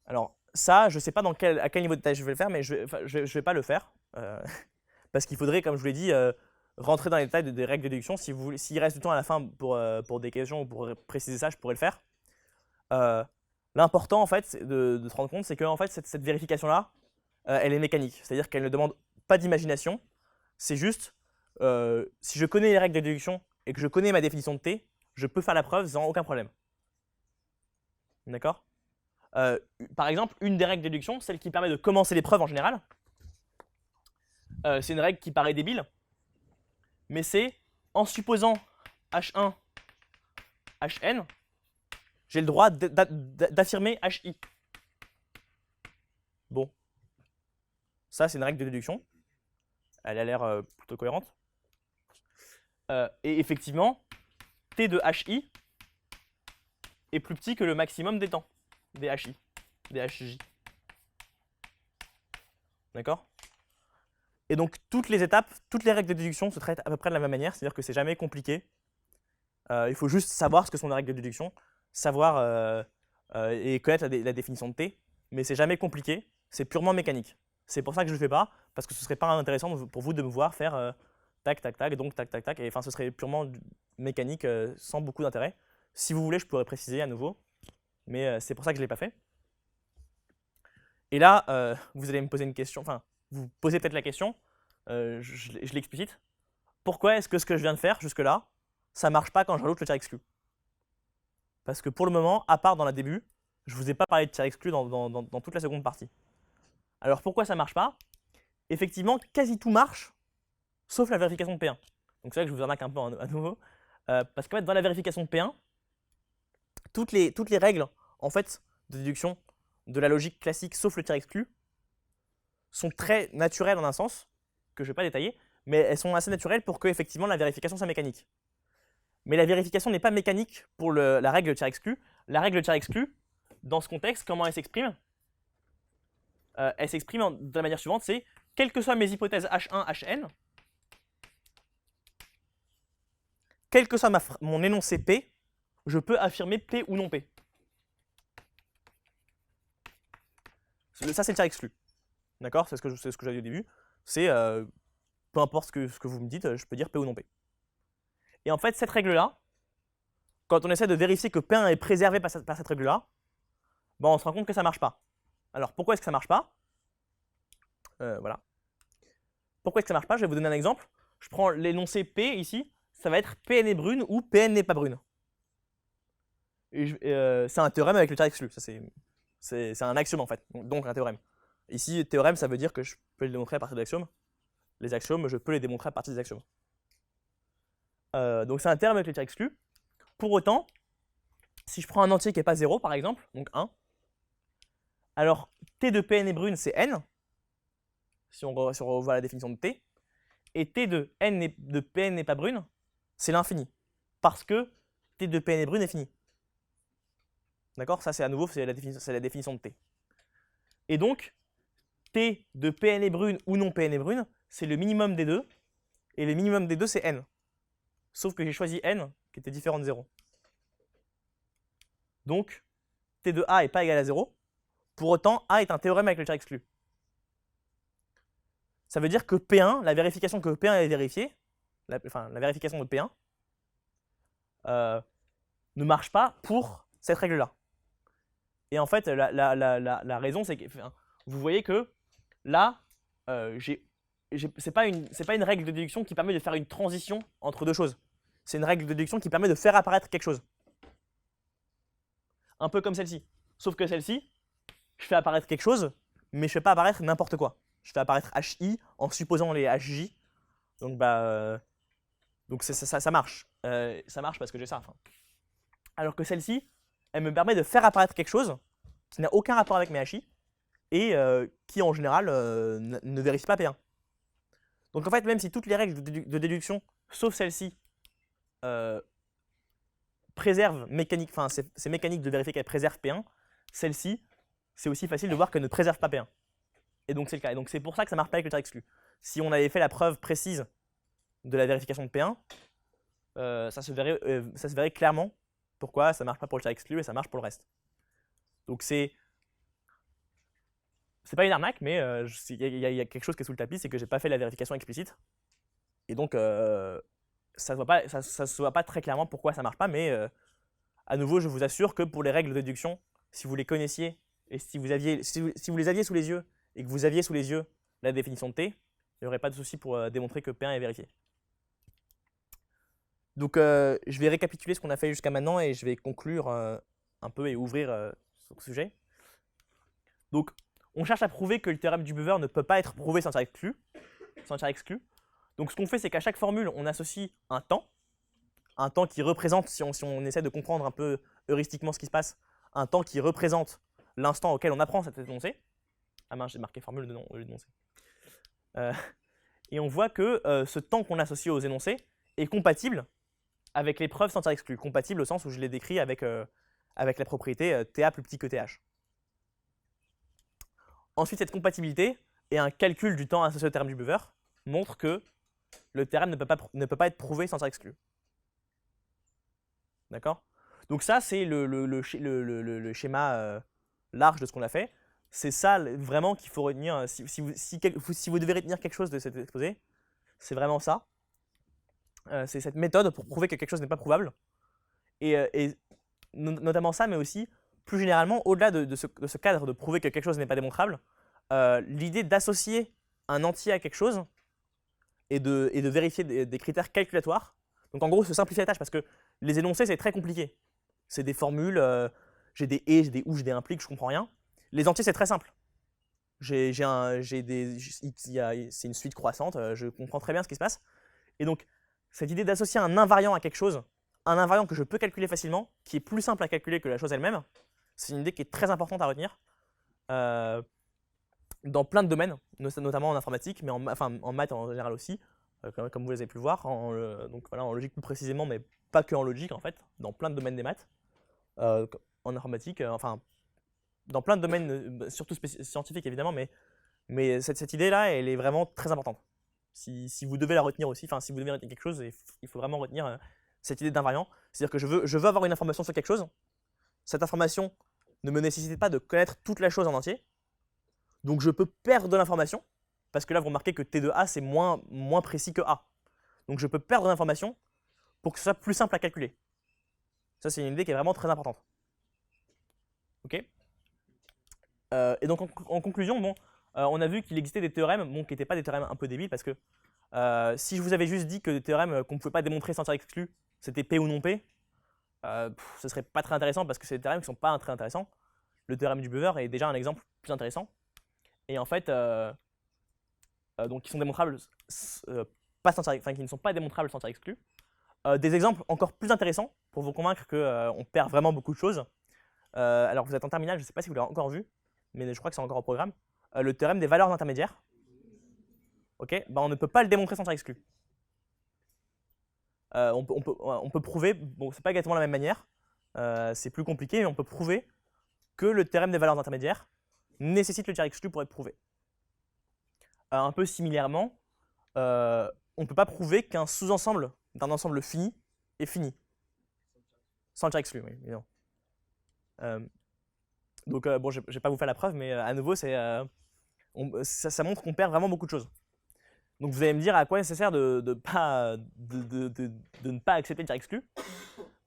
Alors ça, je ne sais pas à quel niveau de détail je vais le faire, mais je ne vais pas le faire. Parce qu'il faudrait, comme je vous l'ai dit, rentrer dans les détails des règles de déduction. S'il reste du temps à la fin pour des questions ou pour préciser ça, je pourrais le faire. L'important, en fait, de se rendre compte, c'est que en fait, cette vérification-là, elle est mécanique. C'est-à-dire qu'elle ne demande pas d'imagination. C'est juste, si je connais les règles de déduction et que je connais ma définition de T, je peux faire la preuve sans aucun problème. D'accord? Par exemple, une des règles de déduction, celle qui permet de commencer les preuves en général, c'est une règle qui paraît débile, mais c'est en supposant H1, Hn, j'ai le droit d'affirmer Hi. Bon. Ça, c'est une règle de déduction. Elle a l'air plutôt cohérente. Et effectivement, T de Hi est plus petit que le maximum des temps, des Hi, des Hj. D'accord? Et donc, toutes les étapes, toutes les règles de déduction se traitent à peu près de la même manière, c'est-à-dire que c'est jamais compliqué. Il faut juste savoir ce que sont les règles de déduction, savoir et connaître la définition de T, mais c'est jamais compliqué, c'est purement mécanique. C'est pour ça que je ne le fais pas, parce que ce serait pas intéressant pour vous de me voir faire tac, tac, tac, donc tac, tac, tac, et enfin ce serait purement mécanique sans beaucoup d'intérêt. Si vous voulez, je pourrais préciser à nouveau, mais c'est pour ça que je ne l'ai pas fait. Et là, vous allez me poser une question, enfin, vous posez peut-être la question, je l'explicite. Pourquoi est-ce que ce que je viens de faire jusque-là, ça ne marche pas quand je rajoute le tiers exclu? Parce que pour le moment, à part dans le début, je ne vous ai pas parlé de tiers exclu dans toute la seconde partie. Alors pourquoi ça ne marche pas? Effectivement, quasi tout marche, sauf la vérification de P1. Donc c'est là que je vous arnaque un peu à nouveau. Parce qu'en fait, dans la vérification de P1, toutes les règles en fait, de déduction de la logique classique, sauf le tiers exclu, sont très naturelles en un sens, que je ne vais pas détailler, mais elles sont assez naturelles pour que effectivement la vérification soit mécanique. Mais la vérification n'est pas mécanique pour la règle tiers exclu. La règle tiers exclu, dans ce contexte, comment elle s'exprime? Elle s'exprime de la manière suivante, c'est quelles que soient mes hypothèses H1, Hn, quel que soit mon énoncé P, je peux affirmer P ou non P. Ça, c'est le tiers exclu. D'accord? C'est ce que j'avais dit au début. C'est peu importe ce que vous me dites, je peux dire P ou non P. Et en fait, cette règle-là, quand on essaie de vérifier que P1 est préservé par cette règle-là, bon, on se rend compte que ça ne marche pas. Alors, pourquoi est-ce que ça ne marche pas? Voilà. Pourquoi est-ce que ça ne marche pas? Je vais vous donner un exemple. Je prends l'énoncé P ici, ça va être Pn est brune ou Pn n'est pas brune. C'est un théorème avec le tiers exclu. C'est un axiome en fait, donc un théorème. Ici, théorème, ça veut dire que je peux le démontrer à partir des axiomes. Les axiomes, je peux les démontrer à partir des axiomes. Donc c'est un terme avec le tiers exclu. Pour autant, si je prends un entier qui n'est pas 0 par exemple, donc 1, alors t de Pn et brune c'est n, si on revoit la définition de t, et t de Pn n'est pas brune, c'est l'infini, parce que t de Pn et brune est fini. D'accord? Ça c'est à nouveau, c'est la définition de t. Et donc, t de Pn et brune ou non Pn et brune, c'est le minimum des deux, et le minimum des deux c'est n. Sauf que j'ai choisi n qui était différent de 0. Donc, t de a n'est pas égal à 0. Pour autant, a est un théorème avec le tiers exclu. Ça veut dire que P1, la vérification que P1 est vérifiée, la vérification de P1, ne marche pas pour cette règle-là. Et en fait, la raison, c'est que vous voyez que là, c'est pas une règle de déduction qui permet de faire une transition entre deux choses. C'est une règle de déduction qui permet de faire apparaître quelque chose. Un peu comme celle-ci. Sauf que celle-ci, je fais apparaître quelque chose, mais je ne fais pas apparaître n'importe quoi. Je fais apparaître HI en supposant les HJ. Donc, ça marche. Ça marche parce que j'ai ça. Enfin. Alors que celle-ci, elle me permet de faire apparaître quelque chose qui n'a aucun rapport avec mes HI et qui, en général, ne vérifie pas P1. Donc, en fait, même si toutes les règles de déduction, sauf celle-ci, préserve mécanique, enfin c'est mécanique de vérifier qu'elle préserve P1, celle-ci, c'est aussi facile de voir qu'elle ne préserve pas P1. Et donc c'est le cas. Et donc c'est pour ça que ça ne marche pas avec le tiers exclu. Si on avait fait la preuve précise de la vérification de P1, ça se verrait clairement pourquoi ça ne marche pas pour le tiers exclu et ça marche pour le reste. Donc c'est pas une arnaque, mais il y a quelque chose qui est sous le tapis, c'est que j'ai pas fait la vérification explicite. Et donc ça se voit pas très clairement pourquoi ça marche pas, mais à nouveau, je vous assure que pour les règles de déduction, si vous les connaissiez et si vous les aviez sous les yeux et que vous aviez sous les yeux la définition de T, il n'y aurait pas de souci pour démontrer que P1 est vérifié. Donc je vais récapituler ce qu'on a fait jusqu'à maintenant et je vais conclure un peu et ouvrir sur ce sujet. Donc on cherche à prouver que le théorème du Buver ne peut pas être prouvé sans tiers exclu. Donc ce qu'on fait, c'est qu'à chaque formule, on associe un temps qui représente, si on essaie de comprendre un peu heuristiquement ce qui se passe, un temps qui représente l'instant auquel on apprend cet énoncé. Ah mince, j'ai marqué formule au lieu d'énoncé. Et on voit que ce temps qu'on associe aux énoncés est compatible avec les preuves sans tiers exclu. Compatible au sens où je l'ai décrit avec la propriété TA plus petit que TH. Ensuite, cette compatibilité et un calcul du temps associé au théorème du Buver montrent que le théorème ne peut pas être prouvé sans tiers exclu. D'accord? Donc ça, c'est le schéma large de ce qu'on a fait. C'est ça vraiment qu'il faut retenir. Si vous devez retenir quelque chose de cet exposé, c'est vraiment ça. C'est cette méthode pour prouver que quelque chose n'est pas prouvable. Et notamment ça, mais aussi, plus généralement, au-delà de ce cadre de prouver que quelque chose n'est pas démontrable, l'idée d'associer un entier à quelque chose et de vérifier des critères calculatoires. Donc en gros, se simplifier la tâche parce que les énoncés, c'est très compliqué. C'est des formules, j'ai des et, j'ai des ou, j'ai des impliques, je comprends rien. Les entiers, c'est très simple. C'est une suite croissante, je comprends très bien ce qui se passe. Et donc, cette idée d'associer un invariant à quelque chose, un invariant que je peux calculer facilement, qui est plus simple à calculer que la chose elle-même, c'est une idée qui est très importante à retenir dans plein de domaines, notamment en informatique, mais en maths en général aussi, comme vous les avez pu le voir, donc voilà, en logique plus précisément, mais pas que en logique en fait, dans plein de domaines des maths, en informatique, dans plein de domaines, surtout scientifiques évidemment, mais cette idée-là, elle est vraiment très importante. Si vous devez la retenir aussi, si vous devez retenir quelque chose, il faut vraiment retenir cette idée d'invariant. C'est-à-dire que je veux avoir une information sur quelque chose, cette information ne me nécessite pas de connaître toute la chose en entier, donc je peux perdre de l'information, parce que là vous remarquez que T de A c'est moins précis que A. Donc je peux perdre de l'information pour que ce soit plus simple à calculer. Ça c'est une idée qui est vraiment très importante. Ok. Et donc en conclusion, on a vu qu'il existait des théorèmes qui n'étaient pas des théorèmes un peu débiles, parce que si je vous avais juste dit que des théorèmes qu'on ne pouvait pas démontrer sans tiers exclu, c'était P ou non P, ce serait pas très intéressant parce que c'est des théorèmes qui ne sont pas très intéressants. Le théorème du Buver est déjà un exemple plus intéressant. Et en fait, donc qui sont démontrables qui ne sont pas démontrables sans tiers exclu. Des exemples encore plus intéressants pour vous convaincre qu'on perd vraiment beaucoup de choses. Alors, vous êtes en terminale, je ne sais pas si vous l'avez encore vu, mais je crois que c'est encore au programme. Le théorème des valeurs intermédiaires. Ok, on ne peut pas le démontrer sans tiers exclu. On peut prouver, bon, c'est pas exactement la même manière, c'est plus compliqué, mais on peut prouver que le théorème des valeurs intermédiaires nécessite le tiers exclu pour être prouvé. Un peu similairement, on ne peut pas prouver qu'un sous-ensemble d'un ensemble fini est fini. Sans le tiers exclu, oui, évidemment. Donc, bon, je ne vais pas vous faire la preuve, mais à nouveau, ça montre qu'on perd vraiment beaucoup de choses. Donc, vous allez me dire à quoi ça sert de ne pas accepter le tiers exclu.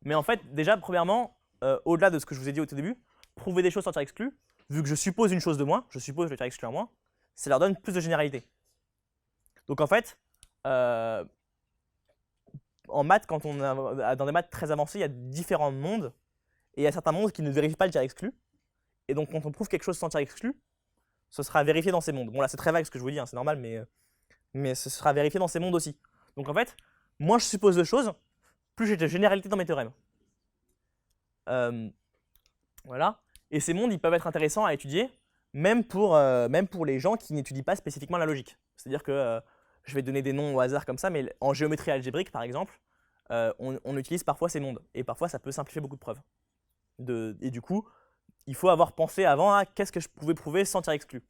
Mais en fait, déjà, premièrement, au-delà de ce que je vous ai dit au tout début, prouver des choses sans tiers exclu, vu que je suppose une chose de moins, je suppose le tiers exclu en moins, ça leur donne plus de généralité. Donc, en fait, en maths, quand on dans des maths très avancées, il y a différents mondes, et il y a certains mondes qui ne vérifient pas le tiers exclu. Et donc, quand on prouve quelque chose sans tiers exclu, ce sera vérifié dans ces mondes. Bon, là, c'est très vague ce que je vous dis, hein, c'est normal, mais ce sera vérifié dans ces mondes aussi. Donc, en fait, moins je suppose de choses, plus j'ai de généralité dans mes théorèmes. Voilà. Et ces mondes, ils peuvent être intéressants à étudier, même pour les gens qui n'étudient pas spécifiquement la logique. C'est-à-dire que je vais donner des noms au hasard comme ça, mais en géométrie algébrique, par exemple, on utilise parfois ces mondes. Et parfois, ça peut simplifier beaucoup de preuves. Et du coup, il faut avoir pensé avant à qu'est-ce que je pouvais prouver sans tiers exclu.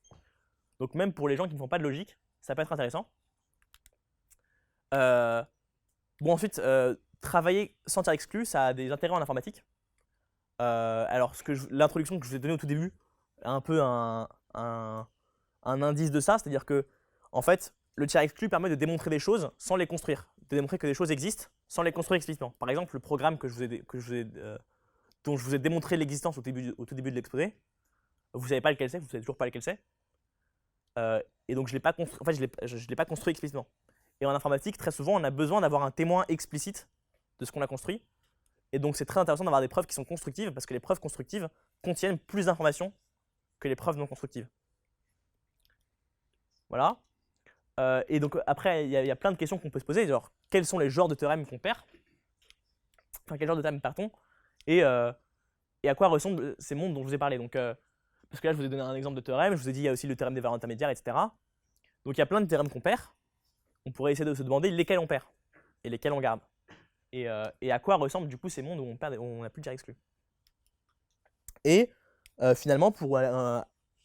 Donc même pour les gens qui ne font pas de logique, ça peut être intéressant. Bon, ensuite, travailler sans tiers exclu, ça a des intérêts en informatique. Alors, l'introduction que je vous ai donnée au tout début, un peu un indice de ça, c'est-à-dire que, en fait, le tiers exclu permet de démontrer des choses sans les construire, de démontrer que des choses existent sans les construire explicitement. Par exemple, le programme dont je vous ai démontré l'existence au tout début de l'exposé, vous ne savez pas lequel c'est, vous ne savez toujours pas lequel c'est, et donc je ne l'ai pas construit explicitement. Et en informatique, très souvent, on a besoin d'avoir un témoin explicite de ce qu'on a construit. Et donc, c'est très intéressant d'avoir des preuves qui sont constructives, parce que les preuves constructives contiennent plus d'informations que les preuves non constructives. Voilà. Et donc, après, il y a plein de questions qu'on peut se poser, genre, quels sont les genres de théorèmes qu'on perd? Enfin, quel genre de théorèmes perd-on? Et à quoi ressemblent ces mondes dont je vous ai parlé. Donc, parce que là, je vous ai donné un exemple de théorème, je vous ai dit, il y a aussi le théorème des valeurs intermédiaires, etc. Donc, il y a plein de théorèmes qu'on perd. On pourrait essayer de se demander lesquels on perd et lesquels on garde. Et à quoi ressemblent du coup ces mondes où on n'a plus de tiers exclu. Et finalement, pour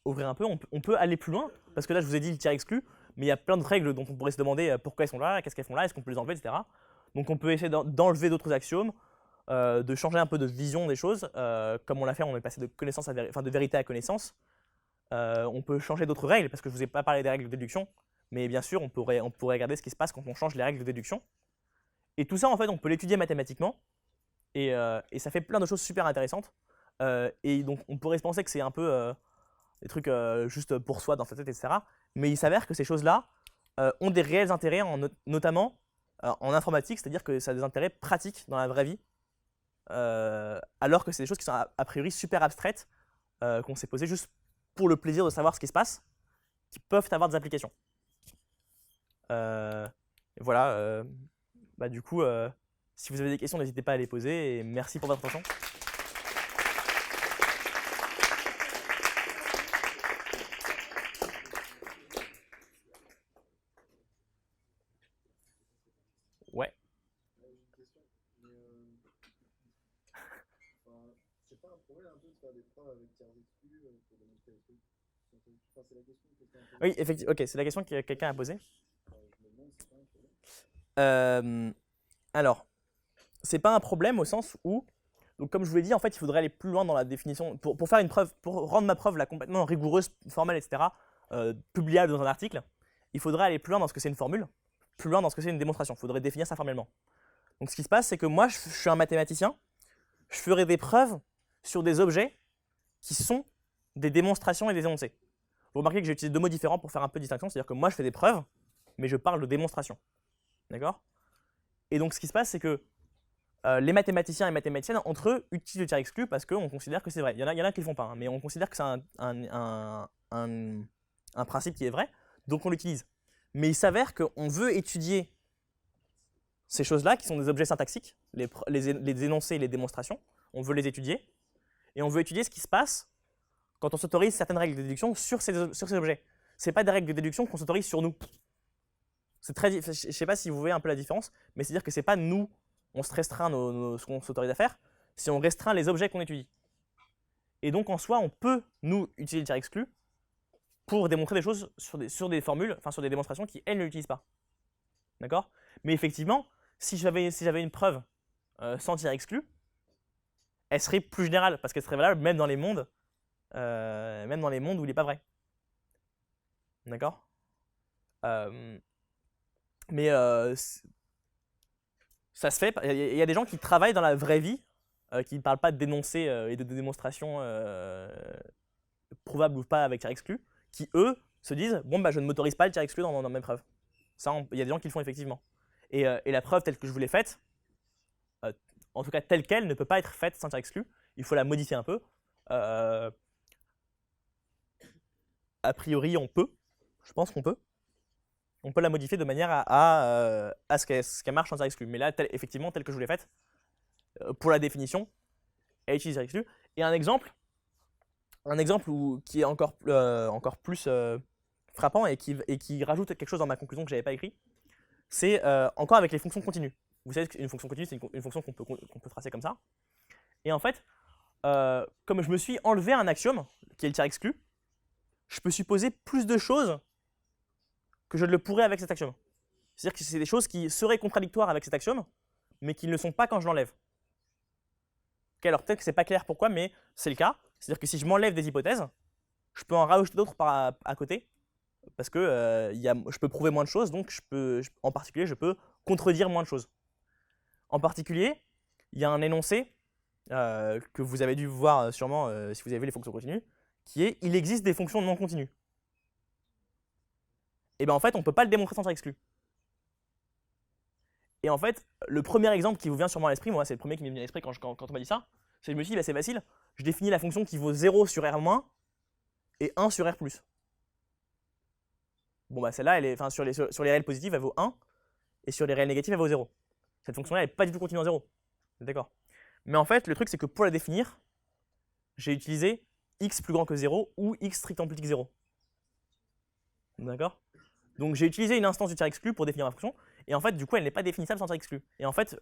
ouvrir un peu, on peut aller plus loin, parce que là je vous ai dit le tiers exclu, mais il y a plein de règles dont on pourrait se demander pourquoi elles sont là, qu'est-ce qu'elles font là, est-ce qu'on peut les enlever, etc. Donc on peut essayer d'enlever d'autres axiomes, de changer un peu de vision des choses, comme on l'a fait, on est passé de vérité à connaissance. On peut changer d'autres règles, parce que je ne vous ai pas parlé des règles de déduction, mais bien sûr on pourrait regarder ce qui se passe quand on change les règles de déduction. Et tout ça, en fait, on peut l'étudier mathématiquement, et ça fait plein de choses super intéressantes. Et donc, on pourrait se penser que c'est un peu des trucs juste pour soi dans sa tête, etc. Mais il s'avère que ces choses-là ont des réels intérêts, notamment en informatique, c'est-à-dire que ça a des intérêts pratiques dans la vraie vie, alors que c'est des choses qui sont a priori super abstraites, qu'on s'est posées juste pour le plaisir de savoir ce qui se passe, qui peuvent avoir des applications. Et voilà. Du coup, si vous avez des questions, n'hésitez pas à les poser, et merci pour votre attention. Ouais. J'ai une question, mais c'est pas un problème un peu de faire des preuves avec tiers exclus pour démontrer les trucs? Enfin, c'est la question que quelqu'un a posée. Oui, effectivement. Ok, c'est la question que quelqu'un a posée. Je me demande si c'est pas un problème. Alors, c'est pas un problème au sens où, donc comme je vous l'ai dit, en fait, il faudrait aller plus loin dans la définition. Pour faire une preuve, pour rendre ma preuve là, complètement rigoureuse, formelle, etc., publiable dans un article, il faudrait aller plus loin dans ce que c'est une formule, plus loin dans ce que c'est une démonstration. Il faudrait définir ça formellement. Donc ce qui se passe, c'est que moi, je suis un mathématicien, je ferai des preuves sur des objets qui sont des démonstrations et des énoncés. Vous remarquez que j'ai utilisé deux mots différents pour faire un peu de distinction, c'est-à-dire que moi, je fais des preuves, mais je parle de démonstration. D'accord? Et donc ce qui se passe, c'est que les mathématiciens et mathématiciennes, entre eux, utilisent le tiers exclu parce qu'on considère que c'est vrai. Il y en a qui ne le font pas, hein, mais on considère que c'est un principe qui est vrai, donc on l'utilise. Mais il s'avère qu'on veut étudier ces choses-là, qui sont des objets syntaxiques, les énoncés et les démonstrations, on veut les étudier, et on veut étudier ce qui se passe quand on s'autorise certaines règles de déduction sur ces objets. Ce n'est pas des règles de déduction qu'on s'autorise sur nous. Je ne sais pas si vous voyez un peu la différence, mais c'est-à-dire que ce n'est pas nous, on se restreint ce qu'on s'autorise à faire, si on restreint les objets qu'on étudie. Et donc, en soi, on peut, nous, utiliser le tiers exclu pour démontrer des choses sur des formules, enfin sur des démonstrations qui, elles, ne l'utilisent pas. D'accord? Mais effectivement, si j'avais une preuve sans tiers exclu, elle serait plus générale, parce qu'elle serait valable même dans les mondes où il n'est pas vrai. D'accord? Mais ça se fait. Il y a des gens qui travaillent dans la vraie vie, qui ne parlent pas d'énoncés et de démonstrations probables ou pas avec tiers exclu, qui eux se disent bon bah je ne m'autorise pas le tiers exclu dans mes preuves. Ça, il y a des gens qui le font effectivement. Et la preuve telle que je vous l'ai faite, en tout cas telle qu'elle, ne peut pas être faite sans tiers exclu. Il faut la modifier un peu. A priori, on peut. Je pense qu'on peut. On peut la modifier de manière à ce qu'elle marche sans tiers exclu. Mais là, effectivement, telle que je vous l'ai faite, pour la définition, elle utilise tiers exclu. Et un exemple qui est encore plus frappant et qui rajoute quelque chose dans ma conclusion que je n'avais pas écrit, c'est encore avec les fonctions continues. Vous savez qu'une fonction continue, c'est une fonction qu'on peut tracer comme ça. Et en fait, comme je me suis enlevé un axiome, qui est le tiers exclu, je peux supposer plus de choses que je ne le pourrais avec cet axiome. C'est-à-dire que c'est des choses qui seraient contradictoires avec cet axiome, mais qui ne le sont pas quand je l'enlève. Okay, alors peut-être que ce n'est pas clair pourquoi, mais c'est le cas. C'est-à-dire que si je m'enlève des hypothèses, je peux en rajouter d'autres à côté, parce que je peux prouver moins de choses, donc en particulier, je peux contredire moins de choses. En particulier, il y a un énoncé que vous avez dû voir sûrement si vous avez vu les fonctions continues, qui est « il existe des fonctions non continues ». Et bien en fait, on ne peut pas le démontrer sans tiers exclu. Et en fait, le premier exemple qui vous vient sûrement à l'esprit, moi c'est le premier qui m'est venu à l'esprit quand on m'a dit ça, c'est que je me suis dit, bah, c'est facile, je définis la fonction qui vaut 0 sur R- et 1 sur R+. Bon bah celle-là, sur les réels positifs, elle vaut 1, et sur les réels négatifs, elle vaut 0. Cette fonction-là, elle n'est pas du tout continue en 0. D'accord. Mais en fait, le truc, c'est que pour la définir, j'ai utilisé x plus grand que 0 ou x strictement plus petit que 0. D'accord. Donc j'ai utilisé une instance du tiers exclu pour définir ma fonction, et en fait, du coup, elle n'est pas définissable sans tiers exclu. Et en fait,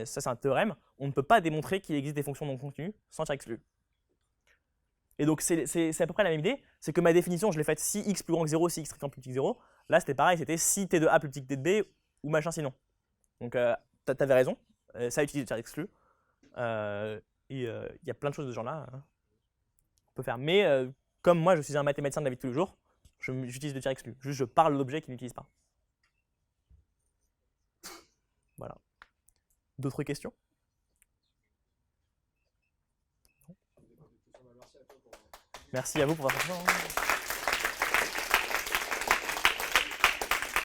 ça c'est un théorème, on ne peut pas démontrer qu'il existe des fonctions non continues sans tiers exclu. Et donc c'est à peu près la même idée, c'est que ma définition, je l'ai faite si x plus grand que 0, si x strictement plus petit que 0. Là, c'était pareil, c'était si t de a plus petit que t de b, ou machin sinon. Donc tu avais raison, ça utilise le tiers exclu. Il y a plein de choses de ce genre-là on peut faire. Mais comme moi, je suis un mathématicien de la vie de tous les jours, j'utilise le tiers exclu. Juste, je parle d'objets qui n'utilisent pas. Voilà. D'autres questions? Merci à vous pour votre attention.